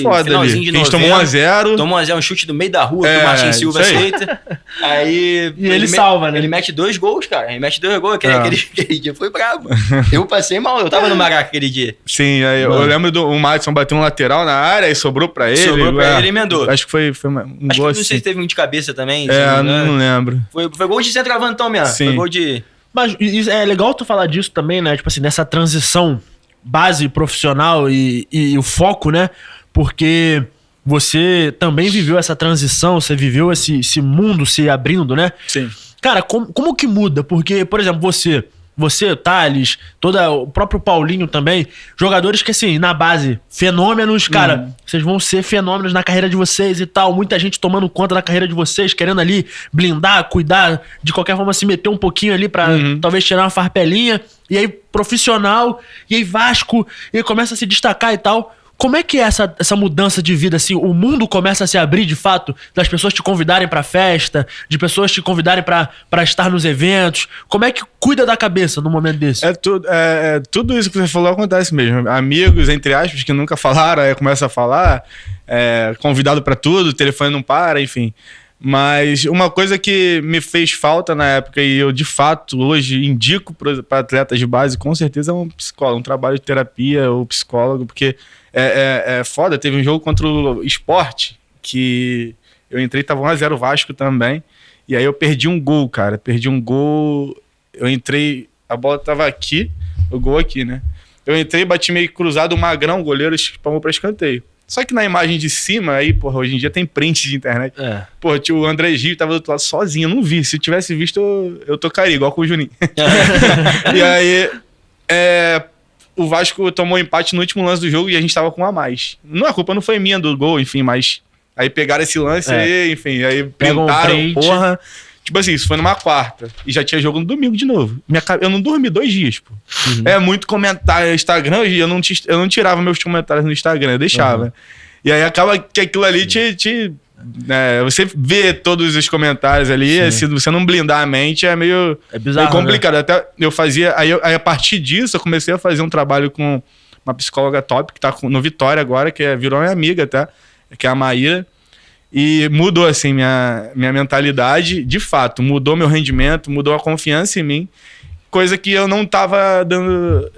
foda ali. A gente tomou 1-0. Tomou 1-0, um chute do meio da rua que o Martin Silva aceita. Aí ele salva, né? Ele mete 2 gols, cara. Ele mete 2 gols. Aquele dia foi brabo. Eu passei mal. Eu tava no Maraca aquele dia. Sim, aí eu lembro do Madison bateu um lateral na área e sobrou pra ele. Sobrou pra ele e emendou. Acho que foi um gol assim. Não sei se teve um de cabeça também. Não lembro. Foi gol de centroavantão mesmo. Sim. Foi gol de... Mas é legal tu falar disso também, né? Tipo assim, nessa transição base profissional e o foco, né? Porque você também viveu essa transição, você viveu esse mundo se abrindo, né? Sim. Cara, como que muda? Porque, por exemplo, você, Thales, o próprio Paulinho também, jogadores que, assim, na base, fenômenos, cara, vocês vão ser fenômenos na carreira de vocês e tal, muita gente tomando conta da carreira de vocês, querendo ali blindar, cuidar, de qualquer forma se meter um pouquinho ali pra talvez tirar uma farpelinha, e aí profissional, e aí Vasco, e aí começa a se destacar e tal. Como é que é essa mudança de vida, assim? O mundo começa a se abrir, de fato, das pessoas te convidarem pra festa, de pessoas te convidarem pra estar nos eventos. Como é que cuida da cabeça num momento desse? Tudo isso que você falou acontece mesmo. Amigos, entre aspas, que nunca falaram, aí começa a falar, convidado pra tudo, o telefone não para, enfim. Mas uma coisa que me fez falta na época, e eu de fato hoje indico para atletas de base, com certeza é um psicólogo, um trabalho de terapia ou psicólogo, porque é foda. Teve um jogo contra o Sport que eu entrei, tava 1-0 Vasco também, e aí eu perdi um gol, cara. Eu entrei, a bola tava aqui, o gol aqui, né? Eu entrei, bati meio cruzado, o Magrão, o goleiro, espalmou pra escanteio. Só que na imagem de cima, aí, porra, hoje em dia tem print de internet. Porra, o André Gil tava do outro lado sozinho, eu não vi. Se eu tivesse visto, eu tocaria, igual com o Juninho. E aí, o Vasco tomou empate no último lance do jogo e a gente tava com 1 a mais. A culpa não foi minha do gol, enfim, mas aí pegaram esse lance e, enfim, aí printaram, porra. Tipo assim, isso foi numa quarta. E já tinha jogo no domingo de novo. Eu não dormi 2 dias, pô. É muito comentário no Instagram. Eu não tirava meus comentários no Instagram, eu deixava. E aí acaba que aquilo ali você vê todos os comentários ali. Se você não blindar a mente, é meio bizarro, meio complicado. né? Até eu fazia... Aí a partir disso, eu comecei a fazer um trabalho com uma psicóloga top, que tá no Vitória agora, que virou minha amiga até, que é a Maíra. E mudou, assim, minha mentalidade, de fato. Mudou meu rendimento, mudou a confiança em mim. Coisa que eu não tava dando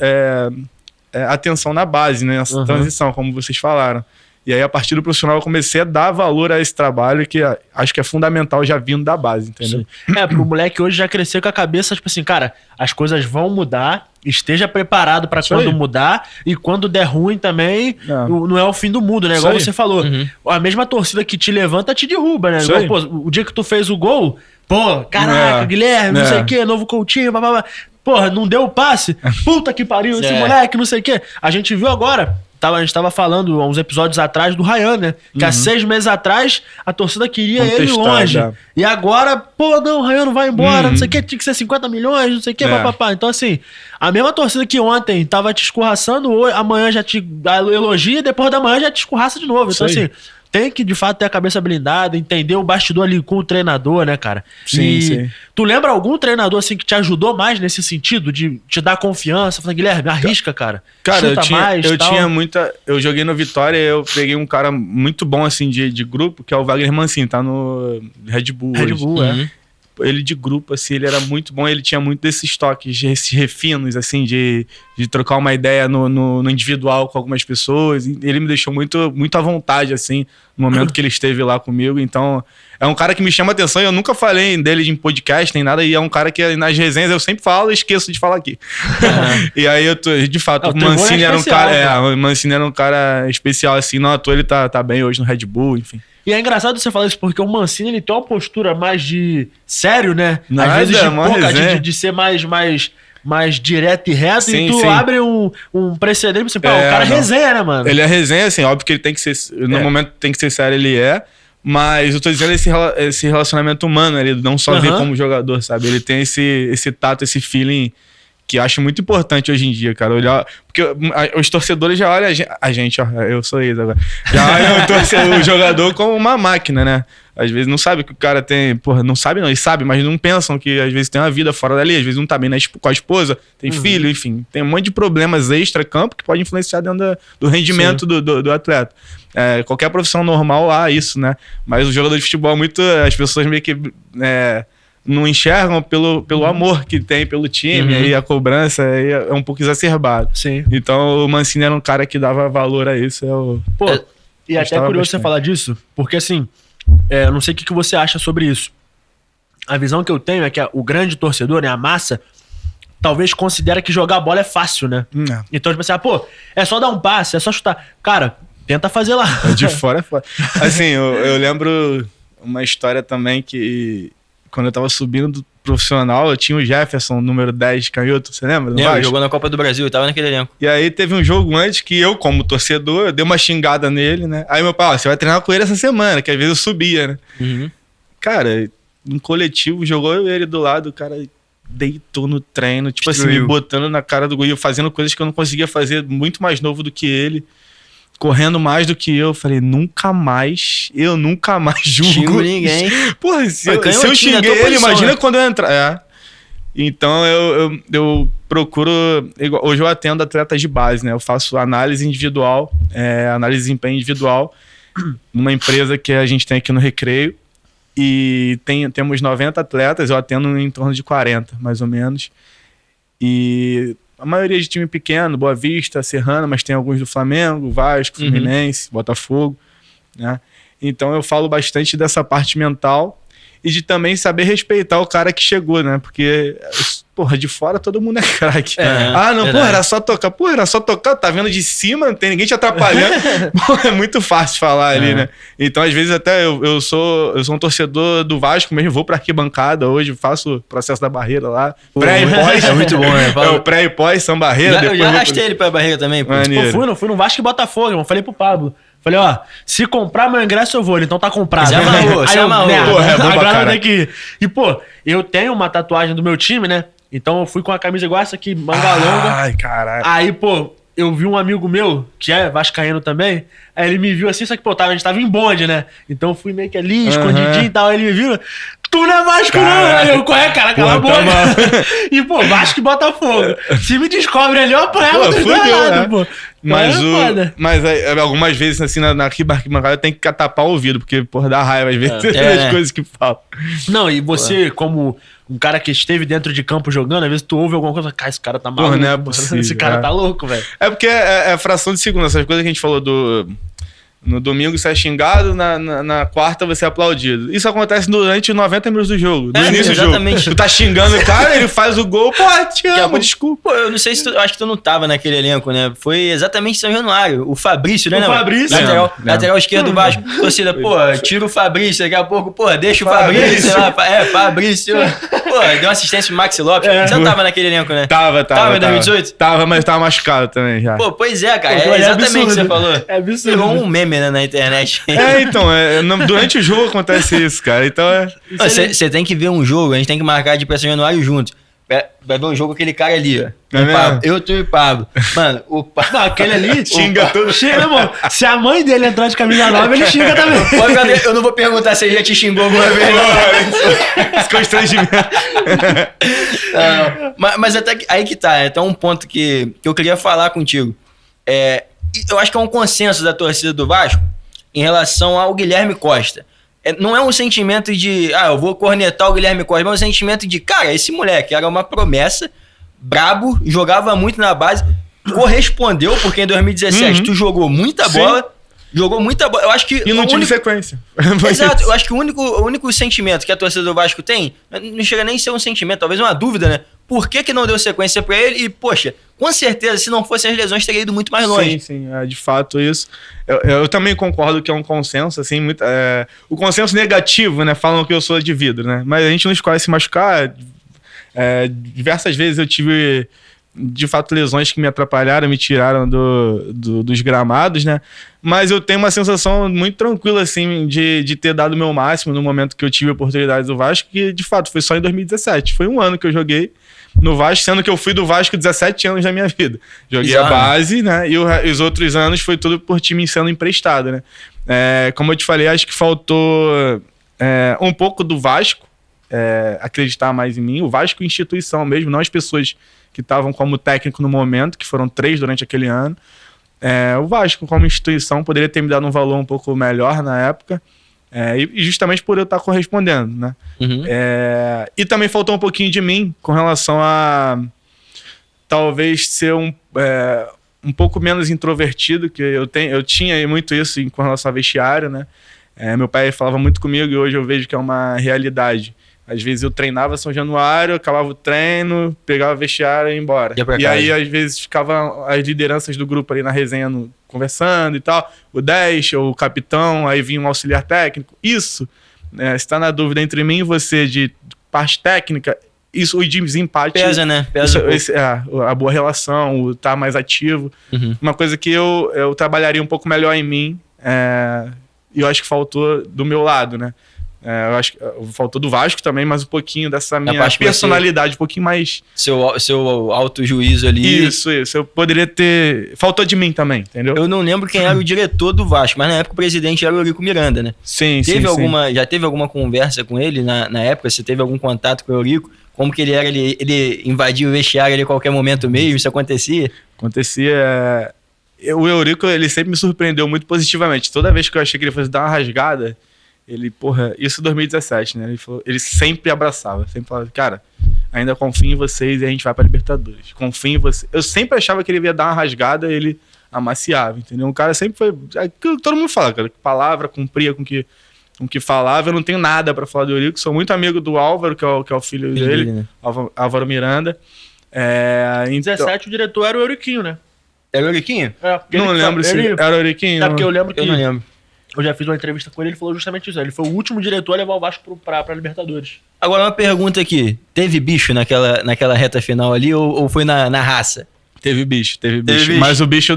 atenção na base, né? Nessa transição, como vocês falaram. E aí, a partir do profissional, eu comecei a dar valor a esse trabalho, que acho que é fundamental já vindo da base, entendeu? Pro moleque hoje já crescer com a cabeça, tipo assim, cara, as coisas vão mudar, esteja preparado pra quando mudar, e quando der ruim também, não é o fim do mundo, né? Igual você falou. A mesma torcida que te levanta te derruba, né? Igual, pô, o dia que tu fez o gol, pô, caraca, Guilherme, não sei o quê, novo Coutinho, blá. Porra, não deu o passe? Puta que pariu, esse moleque, não sei o quê. A gente viu agora... A gente tava falando há uns episódios atrás do Ryan, né? Que há 6 meses atrás a torcida queria ele longe. E agora, pô, não, o Ryan não vai embora, não sei o que, tinha que ser 50 milhões, não sei o que, papapá. Então, assim, a mesma torcida que ontem tava te escorraçando, hoje, amanhã já te elogia, depois da manhã já te escorraça de novo. Então, assim, tem que, de fato, ter a cabeça blindada, entender o bastidor ali com o treinador, né, cara? Sim. Tu lembra algum treinador, assim, que te ajudou mais nesse sentido, de te dar confiança? Falei, Guilherme, arrisca, cara. Cara, eu tal. tinha muita... Eu joguei no Vitória e eu peguei um cara muito bom, assim, de grupo, que é o Wagner Mancini, tá no Red Bull hoje. Red Bull, Ele de grupo, assim, ele era muito bom, ele tinha muito desses toques, esses refinos, assim, de trocar uma ideia no individual com algumas pessoas. Ele me deixou muito, muito à vontade, assim, no momento que ele esteve lá comigo. Então, é um cara que me chama atenção e eu nunca falei dele em podcast nem nada, e é um cara que nas resenhas eu sempre falo e esqueço de falar aqui. E aí, de fato, o Mancini era um cara... o Mancini era um cara especial, assim, não à toa ele tá bem hoje no Red Bull, enfim. E é engraçado você falar isso, porque o Mancini, ele tem uma postura mais de sério, né? Nada, às vezes de uma pouca, resenha. de ser mais direto e reto, Sim, e tu sim. abre um precedente, você fala, o cara não. resenha, né, mano? Ele é resenha, assim, óbvio que ele tem que ser. No momento tem que ser sério, ele é. Mas eu tô dizendo esse relacionamento humano, ele não só vê como jogador, sabe? Ele tem esse tato, esse feeling que eu acho muito importante hoje em dia, cara. Olhar, porque os torcedores já olham a gente, ó, eu sou ex agora. Já olham o jogador como uma máquina, né? Às vezes não sabe que o cara tem. Porra, não sabe não, eles sabem, mas não pensam que às vezes tem uma vida fora dali, às vezes não tá bem com a esposa, tem filho, enfim. Tem um monte de problemas extra-campo que pode influenciar dentro do rendimento do atleta. Qualquer profissão normal há isso, né? Mas o jogador de futebol, as pessoas meio que não enxergam pelo amor que tem pelo time, aí a cobrança aí é um pouco exacerbado. Sim. Então o Mancini era um cara que dava valor a isso. E até é curioso você falar disso, porque assim, eu não sei o que você acha sobre isso. A visão que eu tenho é que o grande torcedor, né, a massa, talvez considera que jogar bola é fácil, né? Não. Então, tipo assim, é só dar um passe, é só chutar. Cara, tenta fazer lá. De fora é fora. Assim, eu lembro uma história também que quando eu tava subindo do profissional, eu tinha o Jefferson, número 10 de canhoto, você lembra? Jogou na Copa do Brasil, tava naquele elenco. E aí teve um jogo antes que eu, como torcedor, eu dei uma xingada nele, né? Aí meu pai, você vai treinar com ele essa semana, que às vezes eu subia, né? Cara, um coletivo, jogou ele do lado, o cara deitou no treino, tipo assim, me botando na cara do gol, eu fazendo coisas que eu não conseguia fazer, muito mais novo do que ele, correndo mais do que eu. Falei, eu nunca mais julgo. Xingo ninguém. Porra, se eu xinguei ele, imagina quando eu entrar. Então eu procuro, hoje eu atendo atletas de base, né? Eu faço análise individual, análise de desempenho individual, numa empresa que a gente tem aqui no Recreio. E temos 90 atletas, eu atendo em torno de 40, mais ou menos. E a maioria de time pequeno, Boa Vista, Serrana, mas tem alguns do Flamengo, Vasco, Fluminense, Botafogo, né? Então eu falo bastante dessa parte mental e de também saber respeitar o cara que chegou, né? Porque, porra, de fora todo mundo é craque. Era só tocar. Porra, era só tocar, tá vendo de cima, não tem ninguém te atrapalhando. Porra, é muito fácil falar ali, né? Então, às vezes, até eu sou um torcedor do Vasco mesmo, vou pra arquibancada hoje, faço o processo da barreira lá. Pré e pós. É muito bom, né? O pré e pós são barreira. Eu já arrastei ele pra barreira também, pô. Fui no Vasco e Botafogo, irmão. Falei pro Pablo. Falei, se comprar meu ingresso eu vou, então tá comprado. Já amarrou, Aí agora tem que... E, pô, eu tenho uma tatuagem do meu time, né? Então eu fui com a camisa igual essa aqui, manga longa. Ai, caralho. Aí, pô, eu vi um amigo meu, que é vascaíno também, aí ele me viu assim, só que, pô, a gente tava em bonde, né? então eu fui meio que ali, escondidinho e tal, aí ele me viu, tu não é Vasco não! Aí eu, cara, cala a boca. E, pô, Vasco e Botafogo. Se me descobre ali, eu apanho do lado, pô. Mas algumas vezes, assim, na arquibancada tem que tapar o ouvido, porque, porra, dá raiva às vezes das coisas que falam. Não, e você, como um cara que esteve dentro de campo jogando, às vezes tu ouve alguma coisa, cara, esse cara tá maluco. Porra, não é possível, esse cara tá louco, velho. É porque é fração de segundo, essas coisas que a gente falou no domingo você é xingado, na quarta você é aplaudido. Isso acontece durante os 90 minutos do jogo, no início do jogo. Tu tá xingando o cara, ele faz o gol, pô, te amo, desculpa. Pô, eu não sei se eu acho que tu não tava naquele elenco, né? Foi exatamente em São Januário. O Fabrício, né? Lateral esquerdo do Vasco. Torcida, pô, tira o Fabrício, daqui a pouco, pô, deixa o Fabrício lá. Fabrício. Pô, deu uma assistência pro Maxi Lopes. Você não tava naquele elenco, né? Tava. Tava em 2018? Tava, mas tava machucado também já. Pô, pois é, cara. É exatamente o que você falou. É absurdo. Virou um meme, né, na internet. Então, durante o jogo acontece isso, cara. Então Você tem que ver um jogo, a gente tem que marcar de São Januário junto. Vai ver um jogo com aquele cara ali, ó. Eu, tu e o Pablo. Mano, o Pablo. Não, aquele ali xinga todo. Xinga, mano. Se a mãe dele entrar de camisa nova, ele xinga também. Eu não vou perguntar se ele já te xingou alguma vez. Esse constrangimento. Mas até aí que tá. É até um ponto que eu queria falar contigo. Eu acho que é um consenso da torcida do Vasco em relação ao Guilherme Costa. Não é um sentimento de, eu vou cornetar o Guilherme Costa, mas é um sentimento de, cara, esse moleque era uma promessa, brabo, jogava muito na base, correspondeu, porque em 2017 tu jogou muita bola, eu acho que... E não tive sequência. Exato, eu acho que o único sentimento que a torcida do Vasco tem, não chega nem a ser um sentimento, talvez uma dúvida, né? Por que não deu sequência pra ele? E, poxa, com certeza, se não fossem as lesões, teria ido muito mais longe. Sim, de fato isso. Eu também concordo que é um consenso, assim, o consenso negativo, né? Falam que eu sou de vidro, né? Mas a gente não escolhe se machucar. Diversas vezes eu tive, de fato, lesões que me atrapalharam, me tiraram dos gramados, né? Mas eu tenho uma sensação muito tranquila, assim, de ter dado o meu máximo no momento que eu tive oportunidades do Vasco, que, de fato, foi só em 2017. Foi um ano que eu joguei no Vasco, sendo que eu fui do Vasco 17 anos da minha vida. Joguei a base, né? E os outros anos foi tudo por time sendo emprestado, né? Como eu te falei, acho que faltou um pouco do Vasco acreditar mais em mim. O Vasco instituição mesmo, não as pessoas que estavam como técnico no momento, que foram 3 durante aquele ano. O Vasco como instituição poderia ter me dado um valor um pouco melhor na época. E justamente por eu estar correspondendo, né? Uhum. E também faltou um pouquinho de mim com relação a talvez ser um pouco menos introvertido, que eu tinha muito isso com relação a vestiário, né? Meu pai falava muito comigo e hoje eu vejo que é uma realidade. Às vezes eu treinava São Januário, acabava o treino, pegava o vestiário e ia embora. E aí, às vezes, ficavam as lideranças do grupo ali na resenha conversando e tal. O 10, ou o capitão, aí vinha um auxiliar técnico. Isso, se está na dúvida entre mim e você de parte técnica, isso, o desempate... Pesa, né? Pesa a boa relação, o estar mais ativo. Uhum. Uma coisa que eu trabalharia um pouco melhor em mim, e eu acho que faltou do meu lado, né? Eu acho que faltou do Vasco também, mas um pouquinho dessa minha personalidade, um pouquinho mais... Seu auto-juízo ali. Isso. Eu poderia ter... Faltou de mim também, entendeu? Eu não lembro quem era o diretor do Vasco, mas na época o presidente era o Eurico Miranda, né? Sim. Já teve alguma conversa com ele na época? Você teve algum contato com o Eurico? Como que ele era? Ele invadia o vestiário ali a qualquer momento mesmo? Isso acontecia? Acontecia... O Eurico, ele sempre me surpreendeu muito positivamente. Toda vez que eu achei que ele fosse dar uma rasgada... Ele, isso em 2017, né? Ele sempre abraçava, sempre falava, cara, ainda confio em vocês e a gente vai pra Libertadores. Confio em vocês. Eu sempre achava que ele ia dar uma rasgada e ele amaciava, entendeu? O cara sempre foi... Todo mundo fala, cara, que palavra, cumpria com que falava. Eu não tenho nada pra falar do Eurico, sou muito amigo do Álvaro, que é o filho dele, né? Álvaro Miranda. Em 2017 o diretor era o Euriquinho, né? Era o Euriquinho? Não lembro se era o Euriquinho. Porque eu lembro que... Eu não lembro. Eu já fiz uma entrevista com ele, ele falou justamente isso. Ele foi o último diretor a levar o Vasco pra Libertadores. Agora uma pergunta aqui. Teve bicho naquela reta final ali ou foi na raça? Teve bicho. Mas o bicho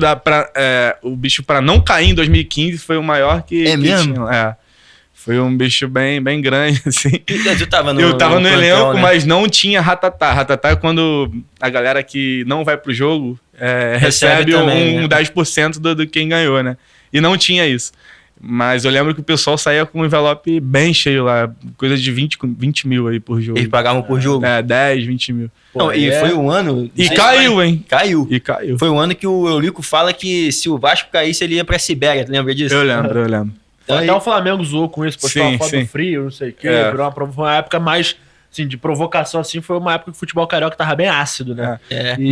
pra não cair em 2015 foi o maior que mesmo? tinha. Foi um bicho bem, bem grande, assim. Eu tava no elenco, né? mas não tinha ratatá. Ratatá é quando a galera que não vai pro jogo recebe também, um 10% do quem ganhou, né? E não tinha isso. Mas eu lembro que o pessoal saía com um envelope bem cheio lá, coisa de 20 mil aí por jogo. Eles pagavam por jogo? 10, 20 mil. Não, foi um ano... E caiu, hein? Caiu. Foi um ano que o Eurico fala que se o Vasco caísse, ele ia pra Sibéria, tu lembra disso? Eu lembro. Então, até o Flamengo zoou com isso, postou uma foto frio, não sei o quê. Foi uma época mais... Assim, de provocação, assim, foi uma época que o futebol carioca tava bem ácido, né?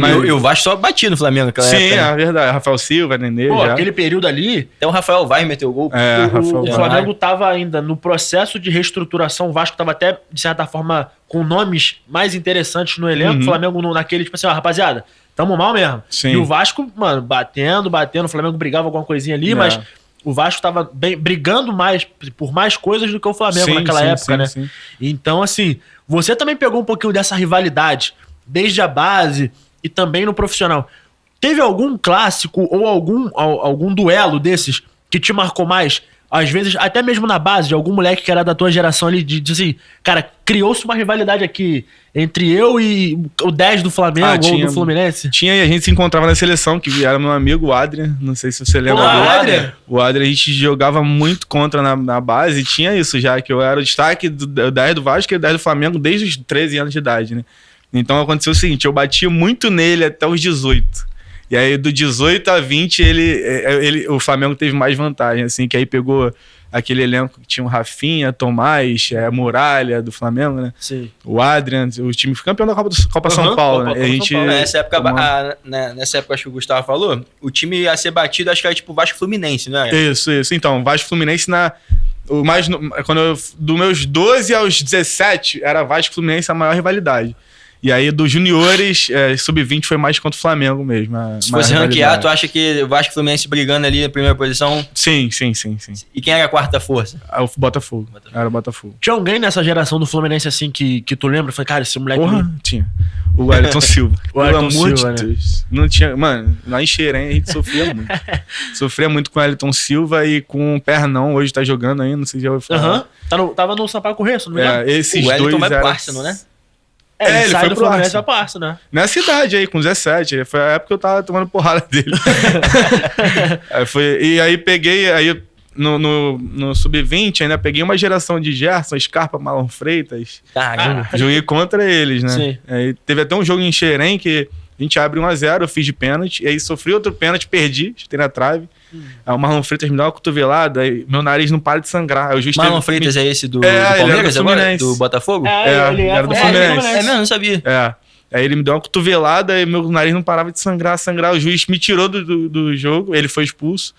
Mas o Vasco só batia no Flamengo naquela época. Sim, é verdade. Rafael Silva, Nenê. Aquele período ali... Até o Rafael Vaz meteu o gol. O Flamengo tava ainda no processo de reestruturação. O Vasco tava até, de certa forma, com nomes mais interessantes no elenco. O Flamengo naquele, tipo assim, rapaziada, tamo mal mesmo. Sim. E o Vasco, mano, batendo. O Flamengo brigava alguma coisinha ali, mas... O Vasco tava brigando por mais coisas do que o Flamengo naquela época, né? Sim. Então, assim, você também pegou um pouquinho dessa rivalidade, desde a base e também no profissional. Teve algum clássico ou algum duelo desses que te marcou mais? Às vezes, até mesmo na base, de algum moleque que era da tua geração ali, de assim, cara, criou-se uma rivalidade aqui entre eu e o 10 do Flamengo ou do Fluminense? Tinha, e a gente se encontrava na seleção, que era meu amigo, o Adrian, não sei se você lembra. O Adrian, a gente jogava muito contra na base, e tinha isso já, que eu era o destaque do 10 do Vasco e o 10 do Flamengo desde os 13 anos de idade, né? Então aconteceu o seguinte, eu batia muito nele até os 18. E aí, do 18 a 20, o Flamengo teve mais vantagem, assim, que aí pegou aquele elenco que tinha o Rafinha, Tomás, Muralha do Flamengo, né? Sim. O Adrian, o time foi campeão da Copa São Paulo, né? Nessa época, acho que o Gustavo falou, o time ia ser batido, acho que era tipo o Vasco Fluminense, não é? Isso. Então, o Vasco Fluminense dos meus 12 aos 17, era Vasco Fluminense a maior rivalidade. E aí, dos juniores, sub-20 foi mais contra o Flamengo mesmo. Se fosse ranquear, tu acha que o Vasco e Fluminense brigando ali na primeira posição? Sim. E quem era a quarta força? O Botafogo. Era o Botafogo. Tinha alguém nessa geração do Fluminense assim que tu lembra? Falei, cara, esse moleque... Porra, tinha. O Ayrton Silva. Pelo amor de Deus. Não tinha... Mano, lá em Xerém a gente sofria muito. Sofria muito com o Ayrton Silva e com o Pernão. Hoje tá jogando ainda, não sei se já ouviu falar. Tava no Sampaio Corrêa, se não me engano. Esses o Wellington dois vai pro Arsenal, né? Ele foi pro Fluminense pra Arsenal, né? Nessa idade aí, com 17. Foi a época que eu tava tomando porrada dele. E aí peguei... No Sub-20 ainda peguei uma geração de Gerson, Scarpa, Marlon Freitas. Caramba. Joguei contra eles, né? Sim. Aí teve até um jogo em Xerém que a gente abre 1-0, eu fiz de pênalti, e aí sofri outro pênalti, perdi, chutei na trave. Aí o Marlon Freitas me dá uma cotovelada, aí meu nariz não para de sangrar. Aí o juiz Marlon Freitas é esse do Palmeiras Palmeiras agora? Fluminense. Do Botafogo? Ele era do Fluminense. É mesmo, não sabia. Aí ele me deu uma cotovelada e meu nariz não parava de sangrar. O juiz me tirou do jogo, ele foi expulso.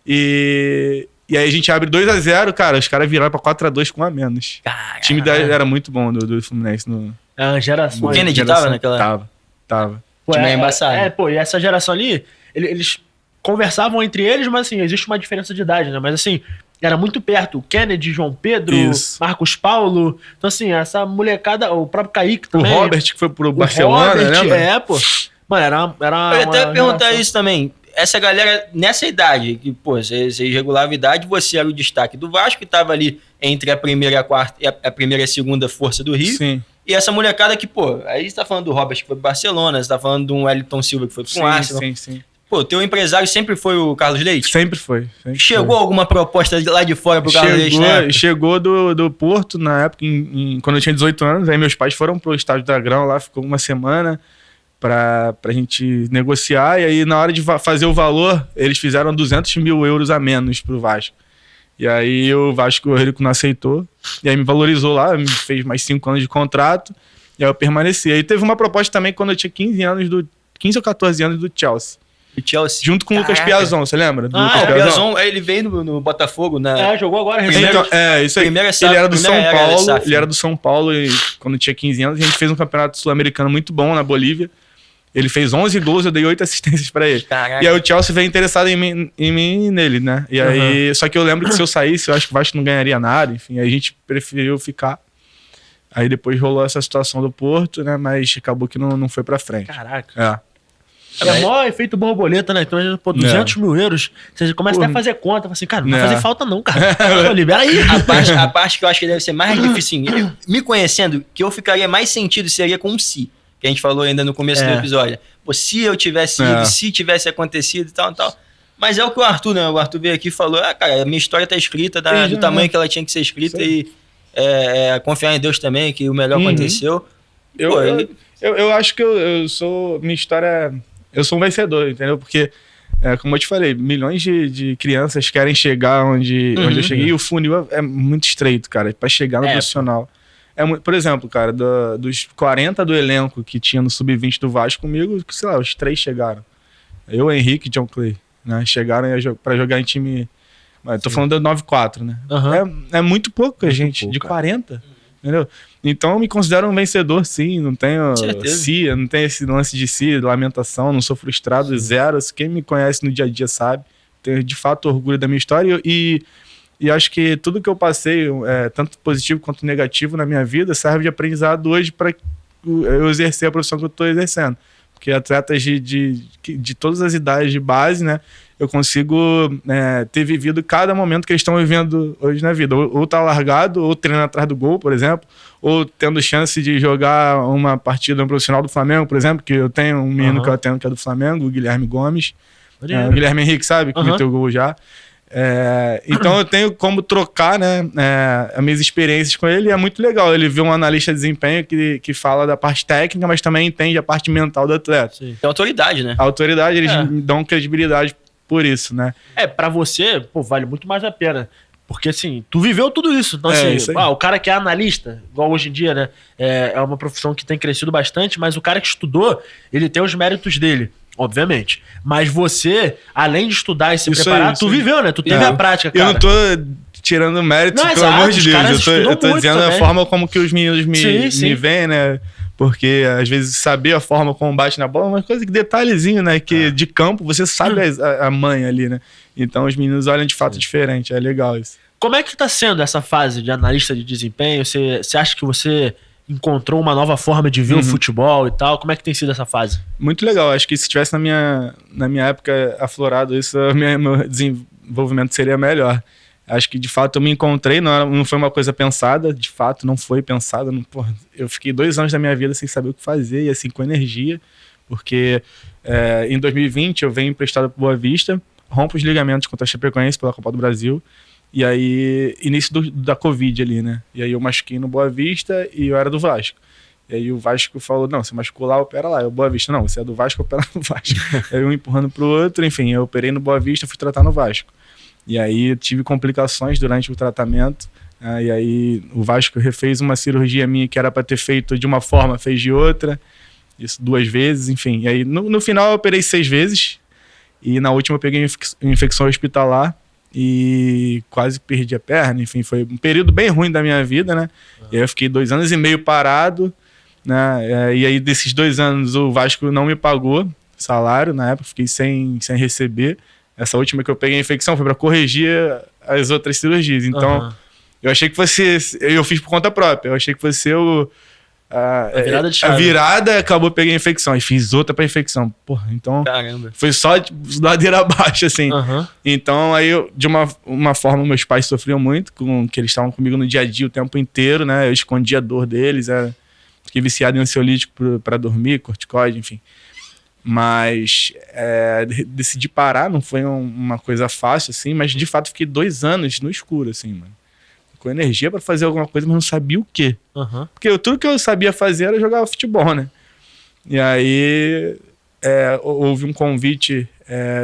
E aí a gente abre 2-0, cara, os caras viraram pra 4-2 com um a menos. Caramba. O time era muito bom do Fluminense. Geração. O Kennedy tava naquela... Tava. O time é embaçado. E essa geração ali, eles conversavam entre eles, mas assim, existe uma diferença de idade, né? Mas assim, era muito perto. O Kennedy, João Pedro, Marcos Paulo. Então assim, essa molecada, o próprio Kaique também. O Robert, que foi pro Barcelona, né? Mano, era eu ia até perguntar isso também. Essa galera, nessa idade, que, pô, você regulava a idade, você era o destaque do Vasco, que tava ali entre a primeira e a quarta, a primeira e a segunda força do Rio. Sim. E essa molecada que, pô, aí você tá falando do Robert, que foi pro Barcelona, você tá falando do Wellington Silva, que foi pro Arsenal. Sim. Pô, teu empresário sempre foi o Carlos Leite? Sempre foi. Chegou alguma proposta lá de fora pro Carlos Leite, né? Chegou do Porto, na época, quando eu tinha 18 anos, aí meus pais foram pro Estádio do Dragão, lá ficou uma semana pra gente negociar, e aí na hora de fazer o valor, eles fizeram 200 mil euros a menos pro Vasco. E aí o Vasco não aceitou, e aí me valorizou lá, me fez mais 5 anos de contrato, e aí eu permaneci. Aí teve uma proposta também quando eu tinha 15 ou 14 anos do Chelsea. Junto com o Lucas Piazon, você lembra? O Piazon, ele veio no Botafogo, né? Jogou agora. Então, isso aí. Ele era do São Paulo, ele era do São Paulo, e quando tinha 15 anos, a gente fez um campeonato sul-americano muito bom na Bolívia. Ele fez 11 gols, eu dei 8 assistências pra ele. Caraca. E aí o Chelsea veio interessado em mim e nele, né? E aí, só que eu lembro que se eu saísse, eu acho que o Vasco não ganharia nada, enfim, aí a gente preferiu ficar. Aí depois rolou essa situação do Porto, né? Mas acabou que não foi pra frente. Caraca. É mó efeito borboleta, né? Então, pô, 200 mil euros, você começa até a fazer conta, fala assim, cara, não vai fazer falta não, cara. Pô, libera aí. A parte que eu acho que deve ser mais difícil, me conhecendo, que eu ficaria mais sentido seria com o Si. Que a gente falou ainda no começo do episódio. Pô, se eu tivesse ido, se tivesse acontecido e tal. Mas é o que o Arthur, né? O Arthur veio aqui e falou, cara, a minha história tá escrita do tamanho que ela tinha que ser escrita e confiar em Deus também, que o melhor aconteceu. Eu acho que minha história, eu sou um vencedor, entendeu? Porque, como eu te falei, milhões de crianças querem chegar onde eu cheguei, e o funil é muito estreito, cara, pra chegar no profissional. Por exemplo, cara, dos 40 do elenco que tinha no Sub-20 do Vasco comigo, sei lá, os 3 chegaram. Eu, Henrique e John Clay, né? Chegaram pra jogar em time... Tô falando do 9-4, né? É muito pouco a gente, de 40, entendeu? Então eu me considero um vencedor, sim, não tenho cia, não tenho esse lance de cia, lamentação, não sou frustrado, zero. Quem me conhece no dia a dia sabe. Tenho de fato orgulho da minha história e acho que tudo que eu passei, tanto positivo quanto negativo na minha vida, serve de aprendizado hoje para eu exercer a profissão que eu estou exercendo. Porque atletas de todas as idades de base, né, eu consigo ter vivido cada momento que eles estão vivendo hoje na vida. Ou tá largado, ou treinando atrás do gol, por exemplo, ou tendo chance de jogar uma partida no profissional do Flamengo, por exemplo, que eu tenho um menino que eu atendo que é do Flamengo, o Guilherme Gomes. O Guilherme Henrique, sabe, que meteu o gol já. Então eu tenho como trocar, né, as minhas experiências com ele, e é muito legal. Ele vê um analista de desempenho que fala da parte técnica, mas também entende a parte mental do atleta. Sim. Tem autoridade, né? A autoridade, eles me dão credibilidade por isso, né? Pra você, pô, vale muito mais a pena. Porque, assim, tu viveu tudo isso. Então, assim, o cara que é analista, igual hoje em dia, né, é uma profissão que tem crescido bastante, mas o cara que estudou, ele tem os méritos dele. Obviamente. Mas você, além de estudar e se preparar, tu viveu, né? Tu teve a prática, cara. Eu não tô tirando mérito, pelo amor de Deus. Eu tô dizendo a forma como que os meninos me veem, né? porque às vezes saber a forma como bate na bola é uma coisa que detalhezinho, né? Que de campo você sabe a manha ali, né? Então os meninos olham de fato diferente, é legal isso. Como é que tá sendo essa fase de analista de desempenho? Você acha que você encontrou uma nova forma de ver o futebol e tal? Como é que tem sido essa fase? Muito legal, acho que se tivesse na minha época aflorado isso, meu desenvolvimento seria melhor. Acho que de fato eu me encontrei, não foi uma coisa pensada, de fato não foi pensada. Eu fiquei 2 anos da minha vida sem saber o que fazer e assim com energia, porque em 2020 eu venho emprestado para Boa Vista, rompo os ligamentos contra a Chapecoense pela Copa do Brasil, e aí início da Covid ali, né? E aí eu machuquei no Boa Vista e eu era do Vasco. E aí o Vasco falou, não, você machucou lá, opera lá. Eu, Boa Vista, não, você é do Vasco, opera no Vasco. Aí eu empurrando pro outro, enfim, eu operei no Boa Vista, fui tratar no Vasco. E aí tive complicações durante o tratamento. E aí o Vasco refez uma cirurgia minha que era para ter feito de uma forma, fez de outra. Isso 2 vezes, enfim. E aí no final eu operei 6 vezes. E na última eu peguei infecção hospitalar e quase perdi a perna. Enfim, foi um período bem ruim da minha vida, né? E aí eu fiquei 2 anos e meio parado, né? E aí desses 2 anos o Vasco não me pagou salário na época, fiquei sem receber. Essa última que eu peguei a infecção foi para corrigir as outras cirurgias. Então, eu achei que fosse... Eu fiz por conta própria. Eu achei que fosse a virada de chave. A virada, acabou, peguei a infecção. E fiz outra para infecção. Porra, então... Caramba. Foi só de ladeira abaixo, assim. Então, aí, de uma forma, meus pais sofriam muito, que eles estavam comigo no dia a dia o tempo inteiro, né? Eu escondia a dor deles. Fiquei viciado em ansiolítico para dormir, corticoide, enfim. Mas decidi parar, não foi uma coisa fácil, assim, mas de fato fiquei 2 anos no escuro, assim, mano. Com energia pra fazer alguma coisa, mas não sabia o quê. Porque tudo que eu sabia fazer era jogar futebol, né? E aí houve um convite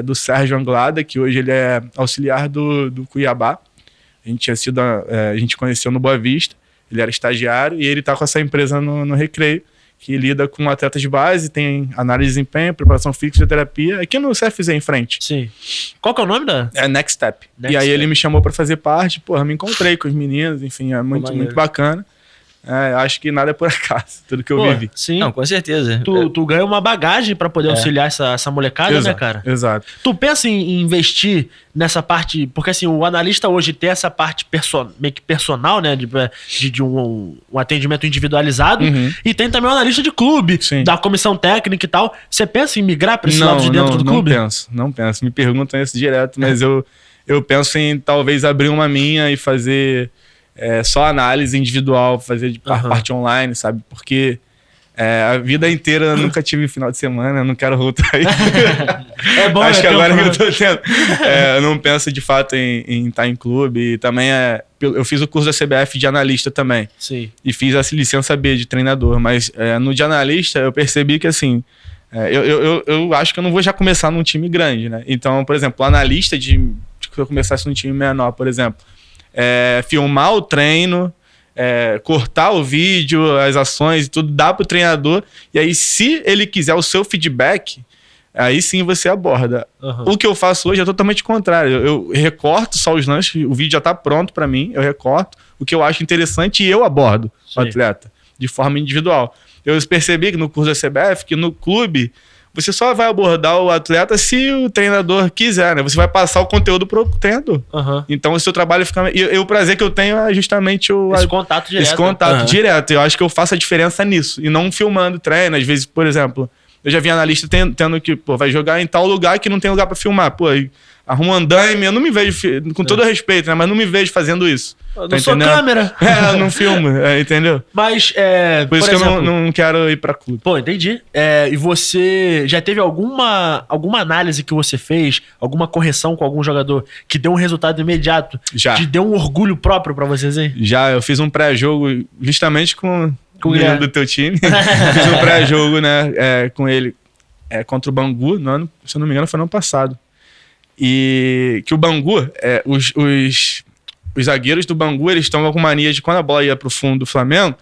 do Sérgio Anglada, que hoje ele é auxiliar do Cuiabá. A gente conheceu no Boa Vista, ele era estagiário e ele tá com essa empresa no Recreio, que lida com atletas de base, tem análise de desempenho, preparação física, fisioterapia, aqui no CFZ em frente. Sim. Qual que é o nome da? Next Step. E aí ele me chamou pra fazer parte, me encontrei com os meninos, enfim, muito bacana. Acho que nada é por acaso, tudo que eu vivi. Sim. Não, com certeza. Tu ganha uma bagagem pra poder auxiliar essa molecada, né, cara? Exato. Tu pensa em investir nessa parte, porque assim, o analista hoje tem essa parte meio que personal, né, de um atendimento individualizado, e tem também o analista de clube, da comissão técnica e tal. Você pensa em migrar pra esse lado de dentro do clube? Não penso. Me perguntam isso direto, mas eu penso em talvez abrir uma minha e fazer... só análise individual, fazer de parte online, sabe? Porque a vida inteira eu nunca tive final de semana, eu não quero voltar aí. Bom, acho que agora que eu tô tendo. Eu não penso de fato em estar em clube. E também eu fiz o curso da CBF de analista também. Sim. E fiz a licença B de treinador. Mas no de analista eu percebi que assim, eu acho que eu não vou já começar num time grande, né? Então, por exemplo, o analista se eu começasse num time menor, por exemplo, filmar o treino, cortar o vídeo, as ações e tudo, dá pro treinador, e aí se ele quiser o seu feedback, aí sim você aborda. O que eu faço hoje é totalmente contrário, eu recorto só os lances, o vídeo já tá pronto para mim, eu recorto o que eu acho interessante e eu abordo o atleta, de forma individual. Eu percebi que no curso da CBF, que no clube, você só vai abordar o atleta se o treinador quiser, né? Você vai passar o conteúdo pro treinador. Então o seu trabalho fica... E o prazer que eu tenho é justamente esse contato direto. Esse contato direto. Eu acho que eu faço a diferença nisso. E não filmando treino. Às vezes, por exemplo, eu já vi analista tendo que, vai jogar em tal lugar que não tem lugar pra filmar. Arruma um andaime, eu não me vejo, com todo respeito, né? Mas não me vejo fazendo isso. Eu não sou câmera. Eu não filmo, entendeu? Mas, por isso exemplo, que eu não quero ir pra clube. Pô, entendi. E você já teve alguma análise que você fez, alguma correção com algum jogador que deu um resultado imediato? Já. Que deu um orgulho próprio pra vocês aí? Já, eu fiz um pré-jogo justamente com o menino do teu time. Fiz um pré-jogo, né, com ele contra o Bangu, se eu não me engano, foi no ano passado. E que o Bangu, os zagueiros do Bangu, eles estão com mania de quando a bola ia pro fundo do Flamengo,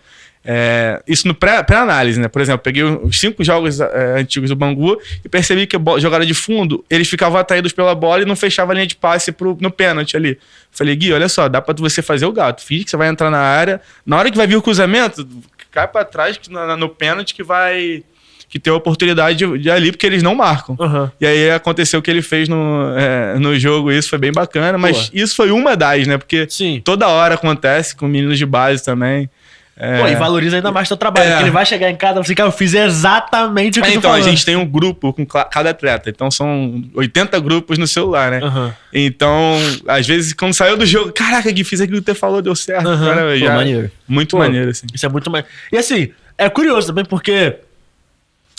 isso no pré-análise, né? Por exemplo, peguei os 5 jogos antigos do Bangu e percebi que a jogada de fundo, eles ficavam atraídos pela bola e não fechavam a linha de passe no pênalti ali. Falei, Gui, olha só, dá pra você fazer o gato. Finge que você vai entrar na área, na hora que vai vir o cruzamento, cai pra trás no pênalti que tem a oportunidade de ali, porque eles não marcam. Uhum. E aí aconteceu o que ele fez no jogo, isso foi bem bacana, mas isso foi uma das, né? Porque toda hora acontece com meninos de base também. Pô, e valoriza ainda mais teu trabalho, porque ele vai chegar em casa e falar assim, cara, eu fiz exatamente o que tu falou. Então, a gente tem um grupo com cada atleta, então são 80 grupos no celular, né? Uhum. Então, às vezes, quando saiu do jogo, caraca, Gui, fiz aquilo que você falou, deu certo. Uhum. Cara, já, maneiro. Muito maneiro, assim. Isso é muito maneiro. E assim, é curioso também, porque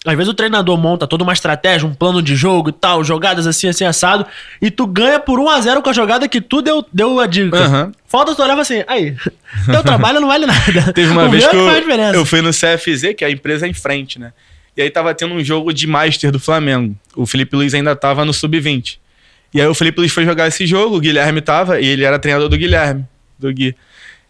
às vezes o treinador monta toda uma estratégia, um plano de jogo e tal, jogadas assim, assado, e tu ganha por 1-0 com a jogada que tu deu a dica. Uhum. Falta tu olhava assim, aí, teu trabalho não vale nada. Teve uma vez que faz diferença. eu fui no CFZ, que é a empresa em frente, né? E aí tava tendo um jogo de Master do Flamengo. O Felipe Luiz ainda tava no Sub-20. E aí o Felipe Luiz foi jogar esse jogo, o Guilherme tava, e ele era treinador do Guilherme, do Gui.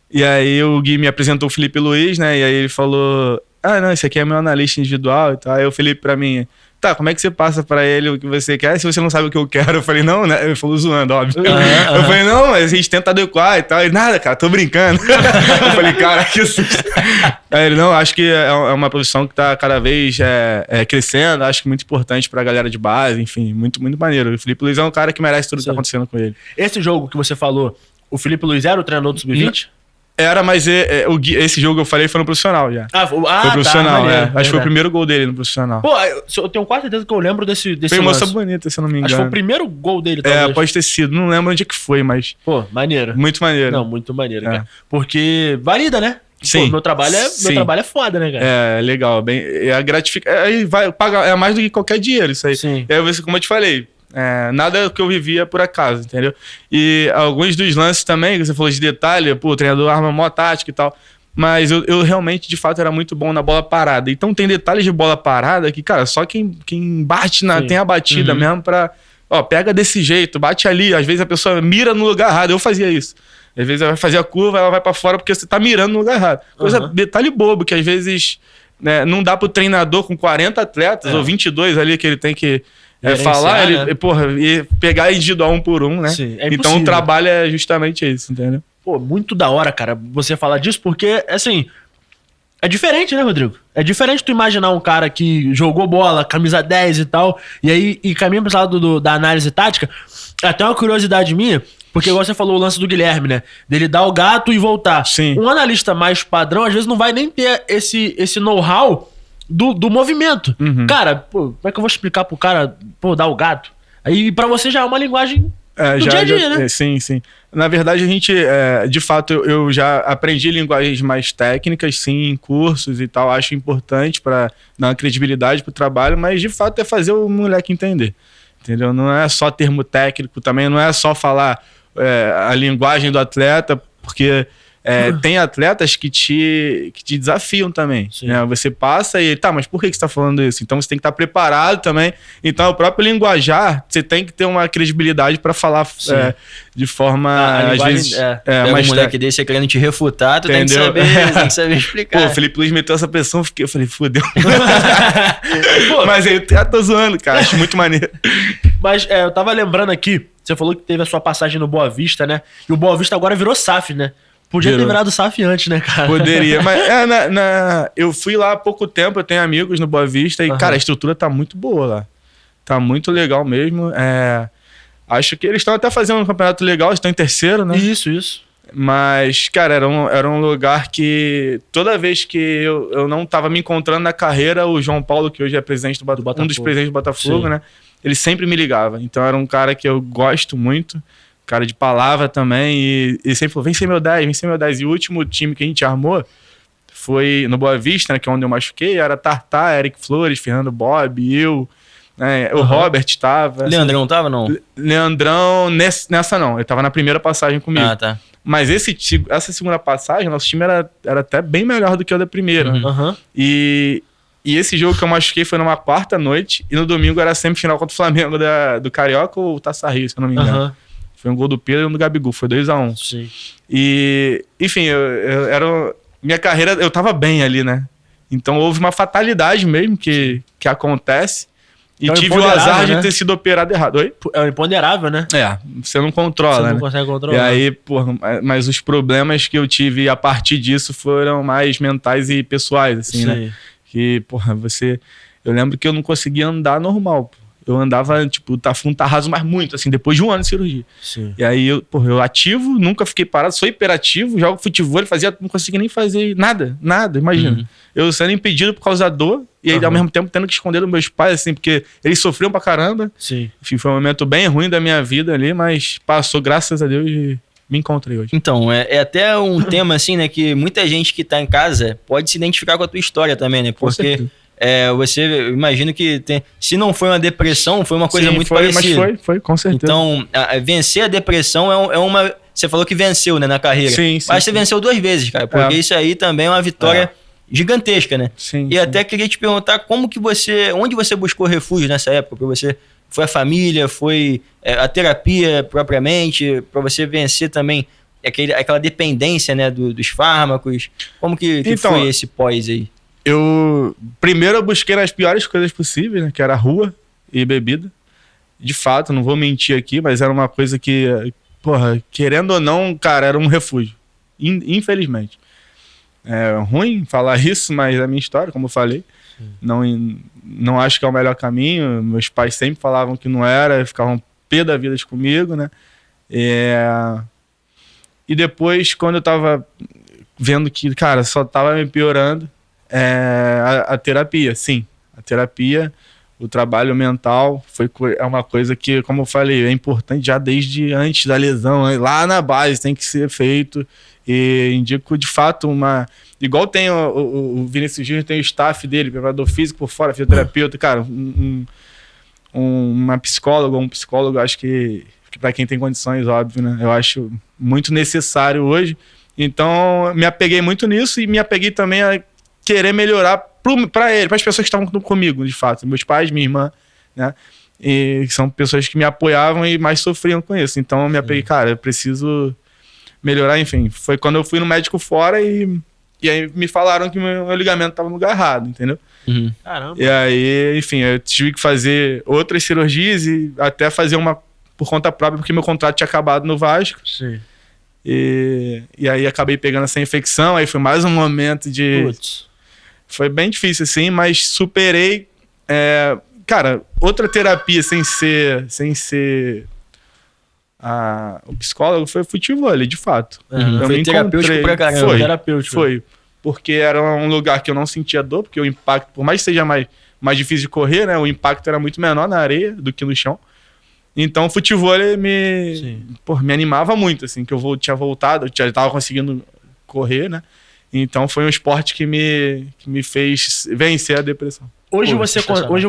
E aí o Gui me apresentou o Felipe Luiz, né? E aí ele falou... não, esse aqui é meu analista individual e tal. Aí o Felipe pra mim, tá, como é que você passa pra ele o que você quer se você não sabe o que eu quero? Eu falei, não, né? Ele falou zoando, óbvio. Eu falei, não, mas a gente tenta adequar e tal. Ele, nada, cara, tô brincando. Eu falei, cara, que susto. Aí ele, não, acho que é uma profissão que tá cada vez crescendo, acho que muito importante pra galera de base, enfim, muito, muito maneiro. O Felipe Luiz é um cara que merece tudo que tá acontecendo com ele. Esse jogo que você falou, o Felipe Luiz era o treinador do Sub-20? Era, mas esse jogo que eu falei foi no profissional já. Foi profissional, tá, maneiro, acho que foi o primeiro gol dele no profissional. Pô, eu tenho quase certeza que eu lembro desse foi lance. Moça Bonita, se eu não me engano. Acho que foi o primeiro gol dele, talvez. Pode ter sido. Não lembro onde é que foi, mas... Pô, maneiro. Muito maneiro. Não, muito maneiro, cara. Porque valida, né? Sim. Pô, meu trabalho é foda, né, cara? É, legal. A gratificação... Aí vai pagar... É mais do que qualquer dinheiro isso aí. Sim. E aí, como eu te falei... nada que eu vivia por acaso, entendeu? E alguns dos lances também, que você falou de detalhe, pô, o treinador arma mó tática e tal, mas eu realmente, de fato, era muito bom na bola parada. Então tem detalhes de bola parada que, cara, só quem bate tem a batida mesmo pra... Ó, pega desse jeito, bate ali. Às vezes a pessoa mira no lugar errado. Eu fazia isso. Às vezes ela vai fazer a curva, ela vai pra fora porque você tá mirando no lugar errado. Detalhe bobo, que às vezes não dá pro treinador com 40 atletas ou 22 ali que ele tem que... falar, e pegar individual um por um, né? Sim, então o trabalho é justamente isso, entendeu? Pô, muito da hora, cara, você falar disso, porque, assim, é diferente, né, Rodrigo? É diferente tu imaginar um cara que jogou bola, camisa 10 e tal, e aí caminha pro lado da análise tática. Até uma curiosidade minha, porque igual você falou o lance do Guilherme, né? Dele dar o gato e voltar. Sim. Um analista mais padrão, às vezes, não vai nem ter esse know-how do movimento. Cara, pô, como é que eu vou explicar pro cara, pô, dar o gato? Aí pra você já é uma linguagem do dia a dia, né? Sim, sim. Na verdade, a gente, de fato, eu já aprendi linguagens mais técnicas, sim, em cursos e tal. Acho importante pra dar uma credibilidade pro trabalho, mas de fato é fazer o moleque entender. Entendeu? Não é só termo técnico também, não é só falar a linguagem do atleta, porque... tem atletas que te desafiam também, né? Você passa e... Tá, mas por que você tá falando isso? Então você tem que estar preparado também. Então o próprio linguajar, você tem que ter uma credibilidade para falar de forma... às vezes... mais um moleque desse querendo te refutar, tu tem que saber explicar. Pô, o Felipe Luiz meteu essa pressão, eu falei, fudeu. Mas eu tô zoando, cara. Acho muito maneiro. Mas eu tava lembrando aqui, você falou que teve a sua passagem no Boa Vista, né? E o Boa Vista agora virou SAF, né? Podia ter virado SAF antes, né, cara? Poderia, mas eu fui lá há pouco tempo, eu tenho amigos no Boa Vista e, cara, a estrutura tá muito boa lá. Tá muito legal mesmo. Acho que eles estão até fazendo um campeonato legal, estão em terceiro, né? Isso. Mas, cara, era um lugar que toda vez que eu não tava me encontrando na carreira, o João Paulo, que hoje é presidente do Botafogo, um dos presidentes do Botafogo, né? Ele sempre me ligava. Então era um cara que eu gosto muito. Cara de palavra também, e sempre falou, vem ser meu 10. E o último time que a gente armou foi no Boa Vista, né, que é onde eu machuquei, era Tartar, Eric Flores, Fernando Bob, eu, né, o Robert tava. Leandrão não tava, não? Leandrão, nessa não, ele tava na primeira passagem comigo. Ah, tá. Mas essa segunda passagem, nosso time era até bem melhor do que o da primeira. E esse jogo que eu machuquei foi numa quarta noite, e no domingo era semifinal contra o Flamengo do Carioca ou o Taça Rio, se eu não me engano. Foi um gol do Pedro e um do Gabigol, foi 2-1. Sim. E, enfim, minha carreira, eu tava bem ali, né? Então houve uma fatalidade mesmo que acontece. E tive o azar de ter sido operado errado. Oi? É o imponderável, né? Você não controla, Você não consegue controlar. E aí, porra, mas os problemas que eu tive a partir disso foram mais mentais e pessoais, assim, né? Que, porra, eu lembro que eu não conseguia andar normal, pô. Eu andava, tipo, fundo tá raso, mas muito, assim, depois de um ano de cirurgia. Sim. E aí, eu ativo, nunca fiquei parado, sou hiperativo, jogo futebol, não conseguia nem fazer nada, imagina. Eu sendo impedido por causa da dor, e aí, ao mesmo tempo, tendo que esconder dos meus pais, assim, porque eles sofriam pra caramba. Sim. Enfim, foi um momento bem ruim da minha vida ali, mas passou, graças a Deus, e me encontrei hoje. Então, é até um tema, assim, né, que muita gente que tá em casa pode se identificar com a tua história também, né? Porque... eu imagino que se não foi uma depressão, foi uma coisa muito parecida. Mas foi, com certeza. Então, vencer a depressão é uma... Você falou que venceu, né, na carreira. Sim. Mas você venceu 2 vezes, cara. Porque isso aí também é uma vitória gigantesca, né? Sim. E até queria te perguntar onde você buscou refúgio nessa época? Pra você, foi a família, foi a terapia propriamente, para você vencer também aquela dependência, né, dos fármacos? Como que então, foi esse pós aí? Primeiro eu busquei nas piores coisas possíveis, né? Que era rua e bebida. De fato, não vou mentir aqui, mas era uma coisa que, porra, querendo ou não, cara, era um refúgio. Infelizmente. É ruim falar isso, mas é a minha história, como eu falei. Não acho que é o melhor caminho. Meus pais sempre falavam que não era, ficavam pé da vida comigo, né? E depois, quando eu tava vendo que, cara, só tava me piorando, a terapia, sim. A terapia, o trabalho mental é uma coisa que, como eu falei, é importante já desde antes da lesão, lá na base tem que ser feito. E indico de fato igual tem o Vinícius Júnior, tem o staff dele, preparador físico por fora, fisioterapeuta, cara, uma psicóloga ou um psicólogo, acho que para quem tem condições, óbvio, né? Eu acho muito necessário hoje. Então me apeguei muito nisso e me apeguei também a querer melhorar para as pessoas que estavam comigo, de fato, meus pais, minha irmã, né? E são pessoas que me apoiavam e mais sofriam com isso. Então eu me apeguei, cara, eu preciso melhorar, enfim. Foi quando eu fui no médico fora e aí me falaram que meu ligamento estava no lugar errado, entendeu? Caramba. E aí, enfim, eu tive que fazer outras cirurgias e até fazer uma por conta própria, porque meu contrato tinha acabado no Vasco. Sim. E aí acabei pegando essa infecção, aí foi mais um momento de... Putz. Foi bem difícil, assim, mas superei. Cara, outra terapia sem ser o psicólogo foi o futebol, de fato. Eu foi terapêutico pra caramba. Foi. Porque era um lugar que eu não sentia dor, porque o impacto, por mais que seja mais difícil de correr, né? O impacto era muito menor na areia do que no chão. Então o futebol me animava muito, assim, que eu tinha voltado, eu já estava conseguindo correr, né? Então foi um esporte que me fez vencer a depressão. Hoje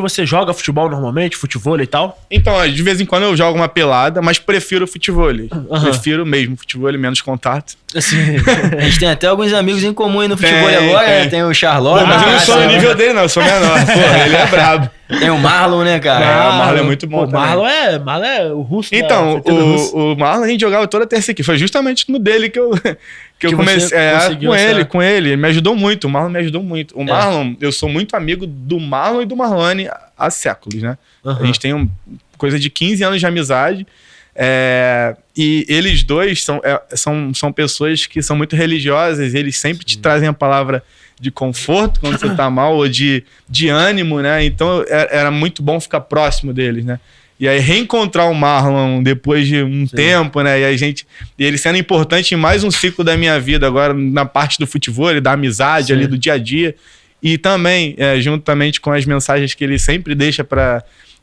você joga futebol normalmente, futebol e tal? Então, de vez em quando eu jogo uma pelada, mas prefiro futebol. Prefiro mesmo futebol, menos contato. Assim, a gente tem até alguns amigos em comum aí no futebol agora, né? Tem o Charlotte. Mas eu não sou no nível dele, não, eu sou menor. Porra, ele é brabo. Tem o Marlon, né, cara? O Marlon é muito bom. O Marlon é o russo. Então, o Marlon a gente jogava toda terça aqui. Foi justamente no dele que eu comecei com ele. Ele me ajudou muito. O Marlon me ajudou muito. O Marlon, eu sou muito amigo do Marlon e do Marlone há séculos, né? A gente tem coisa de 15 anos de amizade. E eles dois são pessoas que são muito religiosas. Eles sempre te trazem a palavra de conforto quando você tá mal, ou de ânimo, né? Então era muito bom ficar próximo deles, né? E aí reencontrar o Marlon depois de um tempo, né? E ele sendo importante em mais um ciclo da minha vida agora, na parte do futebol, da amizade ali, do dia a dia. E também, juntamente com as mensagens que ele sempre deixa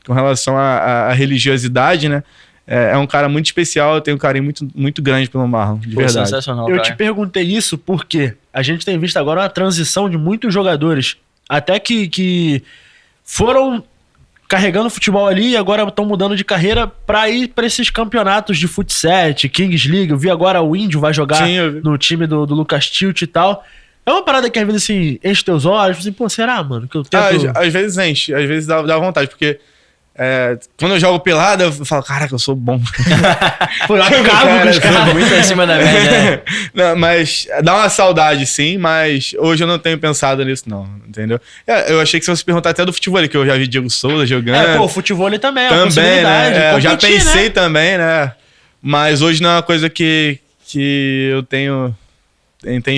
com relação à religiosidade, né? É um cara muito especial, eu tenho um carinho muito, muito grande pelo Marlon, de verdade. Sensacional, eu te perguntei isso porque a gente tem visto agora uma transição de muitos jogadores, até que foram carregando o futebol ali e agora estão mudando de carreira para ir para esses campeonatos de futsal, Kings League. Eu vi agora o Índio vai jogar no time do Lucas Tilt e tal. É uma parada que às vezes assim, enche teus olhos, assim, pô, será, mano? Que eu tento... Às vezes enche, às vezes dá vontade, porque Quando eu jogo pelada, eu falo, caraca, eu sou bom. Foi lá que eu cabo com os caras. Muito acima da média, né? Não, mas dá uma saudade, sim, mas hoje eu não tenho pensado nisso, não, entendeu? Eu achei que se você perguntar até do futebol, que eu já vi Diego Souza jogando. O futebol também, também, né? Eu já pensei, né? também, né? Mas hoje não é uma coisa que eu tenho...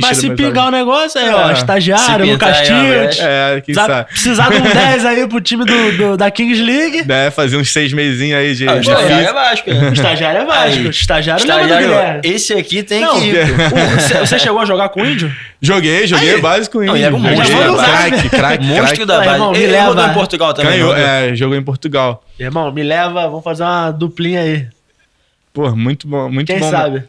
Mas se pingar o negócio aí, ó, estagiário, no Castilho. Quem sabe. Precisar de um 10 aí pro time da Kings League. Fazer uns 6 mesinhos aí de estagiário é Vasco. Estagiário é Vasco. Estagiário lembra do Guilherme. Esse aqui tem que ir. Você chegou a jogar com o Índio? Joguei base com o Índio. Ele era um monstro da base. Craque. Monstro da base. Ele jogou em Portugal também. Jogou em Portugal. Irmão, me leva, vamos fazer uma duplinha aí. Pô, muito bom, muito bom. Quem sabe?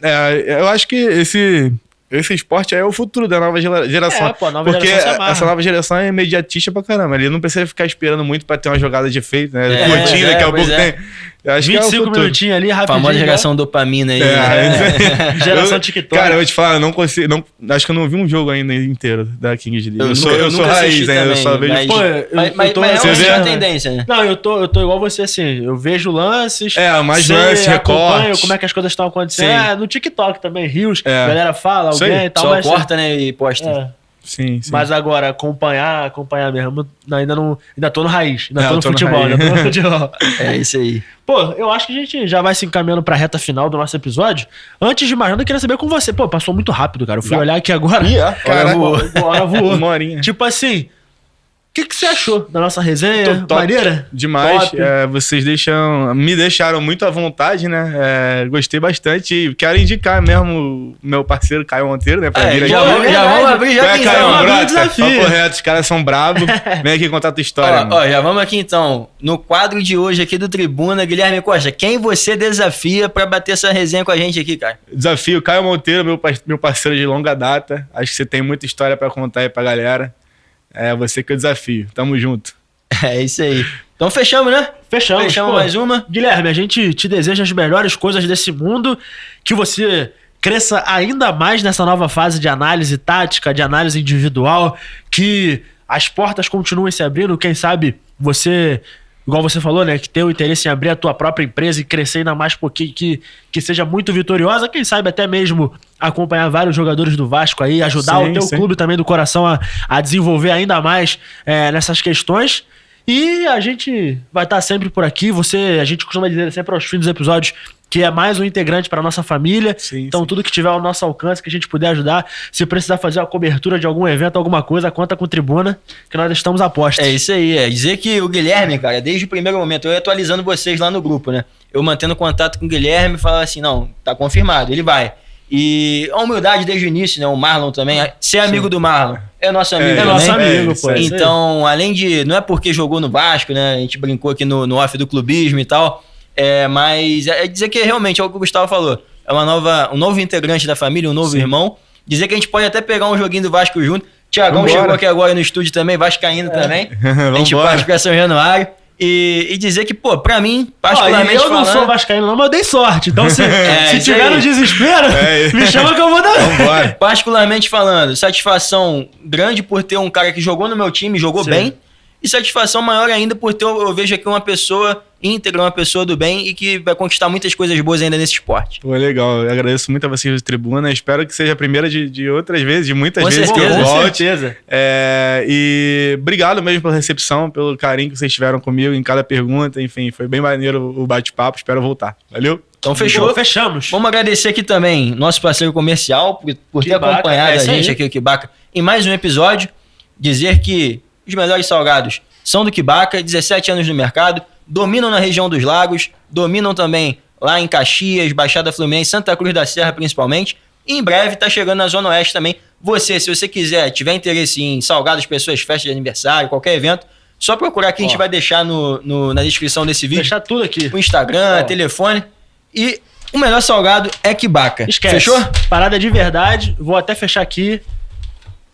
Eu acho que esse esporte aí é o futuro da nova geração. Porque essa nova geração é imediatista pra caramba. Ele não precisa ficar esperando muito pra ter uma jogada de efeito, né? Curtinho, daqui a pouco tem. Eu acho 25 minutinhos ali, rapidinho. Famosa geração dopamina aí. Geração TikTok. Cara, eu vou te falar, eu não consigo. Acho que eu não vi um jogo ainda inteiro da Kings League. Eu sou raiz, né? Eu só vejo. Mas é uma tendência, né? Não, eu tô igual você, assim. Eu vejo lances. Mais lances, recortes. Como é que as coisas estão acontecendo. No TikTok também, rios. A galera fala, alguém e tal. Só corta, né? E posta. Sim. Mas agora, acompanhar mesmo, ainda tô no raiz, ainda tô no futebol. É isso aí. Pô, eu acho que a gente já vai se encaminhando pra reta final do nosso episódio. Antes de mais nada, eu queria saber com você. Pô, passou muito rápido, cara. Eu fui olhar aqui agora. Hora voou. Uma horinha. Tipo assim, o que você achou da nossa resenha? Maneira? Demais. Vocês me deixaram muito à vontade, né? Gostei bastante. E quero indicar mesmo o meu parceiro Caio Monteiro, né? Pra vir aqui. Já vamos abrir o desafio. Correto, os caras são bravos. Vem aqui contar a tua história. Já vamos aqui então. No quadro de hoje aqui do Tribuna, Guilherme Costa, quem você desafia pra bater essa resenha com a gente aqui, cara? Desafio Caio Monteiro, meu parceiro de longa data. Acho que você tem muita história pra contar aí pra galera. É você que eu desafio. Tamo junto. É isso aí. Então fechamos, né? Fechamos mais uma. Guilherme, a gente te deseja as melhores coisas desse mundo, que você cresça ainda mais nessa nova fase de análise tática, de análise individual, que as portas continuem se abrindo, quem sabe você, igual você falou, né, que tem o interesse em abrir a tua própria empresa e crescer ainda mais um pouquinho, que seja muito vitoriosa, quem sabe até mesmo acompanhar vários jogadores do Vasco aí, ajudar o teu clube também do coração a desenvolver ainda mais nessas questões. E a gente vai estar sempre por aqui. A gente costuma dizer sempre aos fins dos episódios que é mais um integrante para nossa família. Então tudo que tiver ao nosso alcance, que a gente puder ajudar, se precisar fazer uma cobertura de algum evento, alguma coisa, conta com Tribuna, que nós estamos a postos. É isso aí, dizer que o Guilherme, cara, desde o primeiro momento, eu ia atualizando vocês lá no grupo, né? Eu mantendo contato com o Guilherme e falava assim, não, tá confirmado, ele vai. E a humildade desde o início, né? O Marlon também, ser amigo do Marlon, é nosso amigo também. Nosso amigo, pô. Então, além de, não é porque jogou no Vasco, né? A gente brincou aqui no off do clubismo e tal, mas é dizer que realmente é o que o Gustavo falou, é um novo integrante da família, um novo irmão. Dizer que a gente pode até pegar um joguinho do Vasco junto. Tiagão chegou aqui agora no estúdio também, vascaíno também. A gente parte pra São Januário. E dizer que, pô, pra mim, particularmente eu não sou vascaíno não, mas eu dei sorte. Então, se tiver no desespero, me chama que eu vou dar. Particularmente falando, satisfação grande por ter um cara que jogou no meu time, jogou bem. E satisfação maior ainda por ter, eu vejo aqui uma pessoa íntegra, uma pessoa do bem e que vai conquistar muitas coisas boas ainda nesse esporte. Pô, legal. Eu agradeço muito a vocês do Tribuna. Espero que seja a primeira de outras vezes, de muitas vezes que eu volte. Com certeza. E obrigado mesmo pela recepção, pelo carinho que vocês tiveram comigo em cada pergunta. Enfim, foi bem maneiro o bate-papo. Espero voltar. Valeu? Então fechou. Fechamos. Vamos agradecer aqui também nosso parceiro comercial por ter acompanhado a gente aqui, o Kibaca, em mais um episódio. Dizer que os melhores salgados são do Kibaca, 17 anos no mercado, dominam na região dos lagos, dominam também lá em Caxias, Baixada Fluminense, Santa Cruz da Serra principalmente. E em breve está chegando na Zona Oeste também. Se você quiser, tiver interesse em salgados para suas festas de aniversário, qualquer evento, só procurar que a gente vai deixar na descrição desse vídeo. Deixar tudo aqui. O Instagram, telefone. E o melhor salgado é Kibaca. Esquece. Fechou? Parada de verdade. Vou até fechar aqui,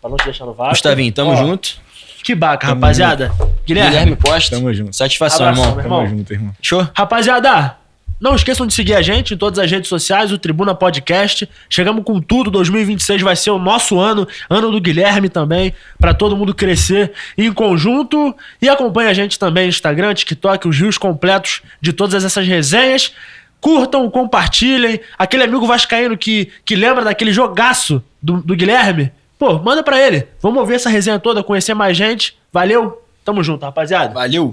para não te deixar no vácuo. Gustavinho, tamo junto. Kibaca, rapaziada. Guilherme Costa. Tamo junto. Satisfação, Abração, irmão. Tamo junto, irmão. Show? Rapaziada, Não esqueçam de seguir a gente em todas as redes sociais, o Tribuna Podcast. Chegamos com tudo, 2026 vai ser o nosso ano do Guilherme também, para todo mundo crescer em conjunto. E acompanha a gente também no Instagram, TikTok, os rios completos de todas essas resenhas. Curtam, compartilhem. Aquele amigo vascaíno que lembra daquele jogaço do Guilherme, pô, manda pra ele. Vamos ouvir essa resenha toda, conhecer mais gente. Valeu, tamo junto, rapaziada. Valeu.